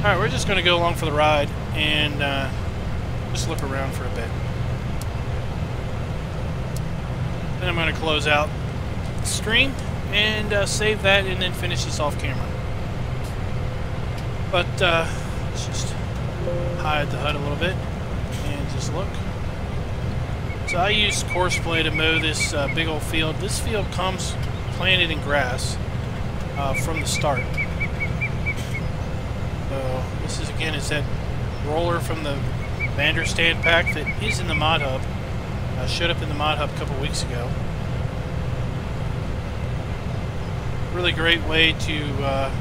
Alright, we're just going to go along for the ride and just look around for a bit. Then I'm going to close out the stream and save that and then finish this off camera. But let's just hide the HUD a little bit and just look. So I used Courseplay to mow this big old field. This field comes planted in grass from the start. So this is again, it's that roller from the Vanderstand pack that is in the mod hub. Showed up in the mod hub a couple weeks ago. Really great way to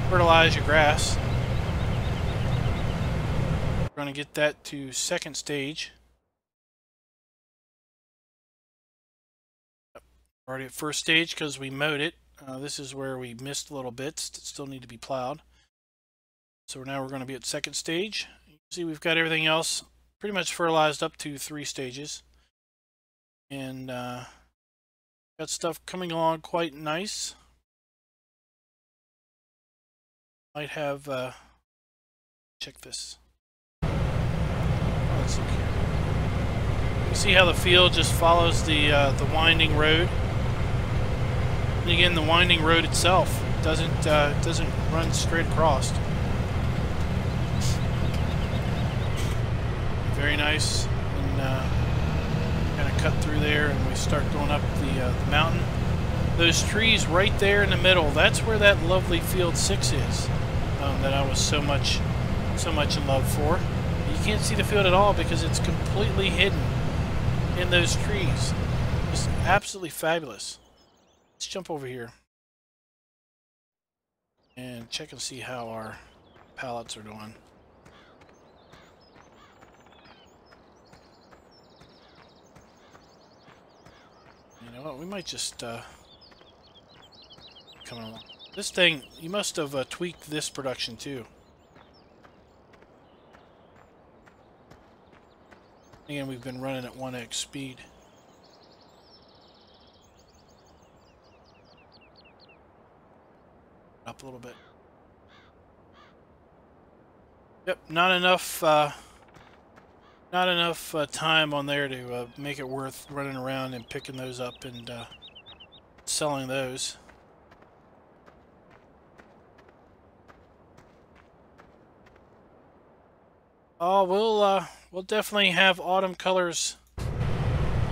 fertilize your grass. We're going to get that to second stage. Already at first stage because we mowed it. This is where we missed little bits that still need to be plowed. So now we're going to be at second stage. You can see we've got everything else pretty much fertilized up to 3 stages. And got stuff coming along quite nice. Might have, check this. Let's look here. You see how the field just follows the winding road. And again, the winding road itself doesn't run straight across. Very nice, and kind of cut through there, and we start going up the mountain. Those trees right there in the middle, that's where that lovely field 6 is, that I was so much in love for. You can't see the field at all because it's completely hidden in those trees. Just absolutely fabulous. Let's jump over here and check and see how our pallets are doing. You know what, we might just come along. This thing, you must have tweaked this production too. Again, we've been running at 1x speed. Up a little bit. Yep, not enough time on there to make it worth running around and picking those up and selling those. Oh, we'll definitely have autumn colors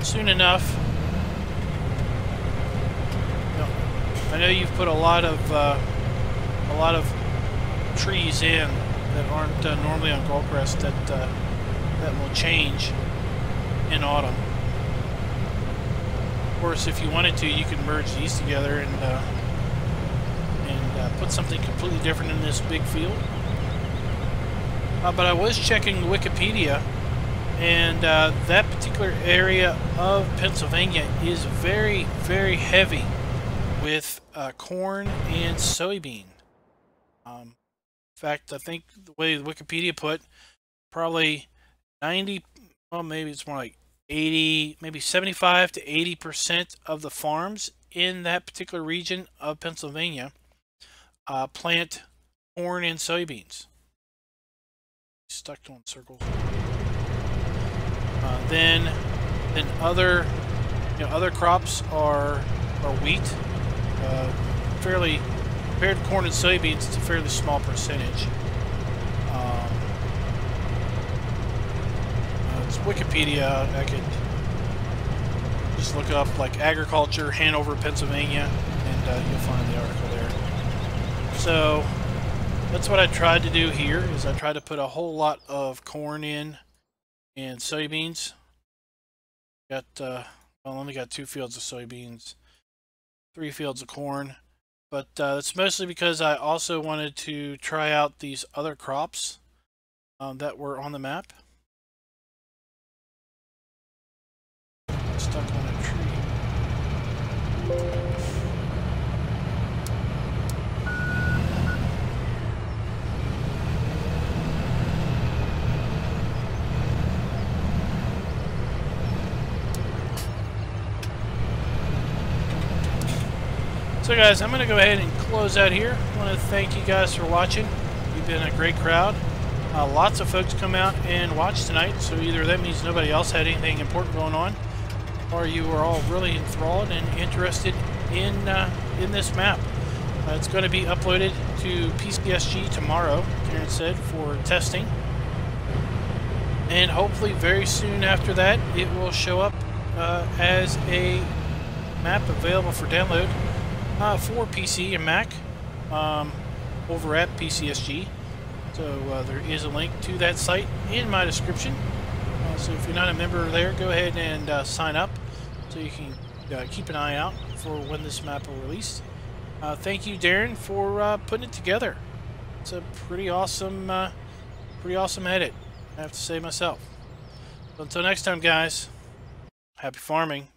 soon enough. I know you've put a lot of trees in that aren't normally on Goldcrest that will change in autumn. Of course, if you wanted to, you can merge these together and put something completely different in this big field. But I was checking Wikipedia, and that particular area of Pennsylvania is very, very heavy with corn and soybean. In fact, I think the way Wikipedia put, probably 90, well, maybe it's more like 80, maybe 75 to 80% of the farms in that particular region of Pennsylvania plant corn and soybeans. Stuck on circles. Then other other crops are wheat. Fairly, compared to corn and soybeans, it's a fairly small percentage. It's Wikipedia. I could just look up like agriculture, Hanover, Pennsylvania, and you'll find the article there. So that's what I tried to do here. Is I tried to put a whole lot of corn in and soybeans. Got well, I only got 2 fields of soybeans, 3 fields of corn, but it's mostly because I also wanted to try out these other crops that were on the map. Stuck on a tree. So guys, I'm going to go ahead and close out here. I want to thank you guys for watching. You've been a great crowd. Lots of folks come out and watch tonight, so either that means nobody else had anything important going on, or you were all really enthralled and interested in this map. It's going to be uploaded to PCSG tomorrow, Darin said, for testing. And hopefully very soon after that, it will show up as a map available for download for PC and Mac over at PCSG. So there is a link to that site in my description. So if you're not a member there, go ahead and sign up so you can keep an eye out for when this map will release. Thank you, Darin, for putting it together. It's a pretty awesome edit, I have to say myself. So until next time, guys, happy farming.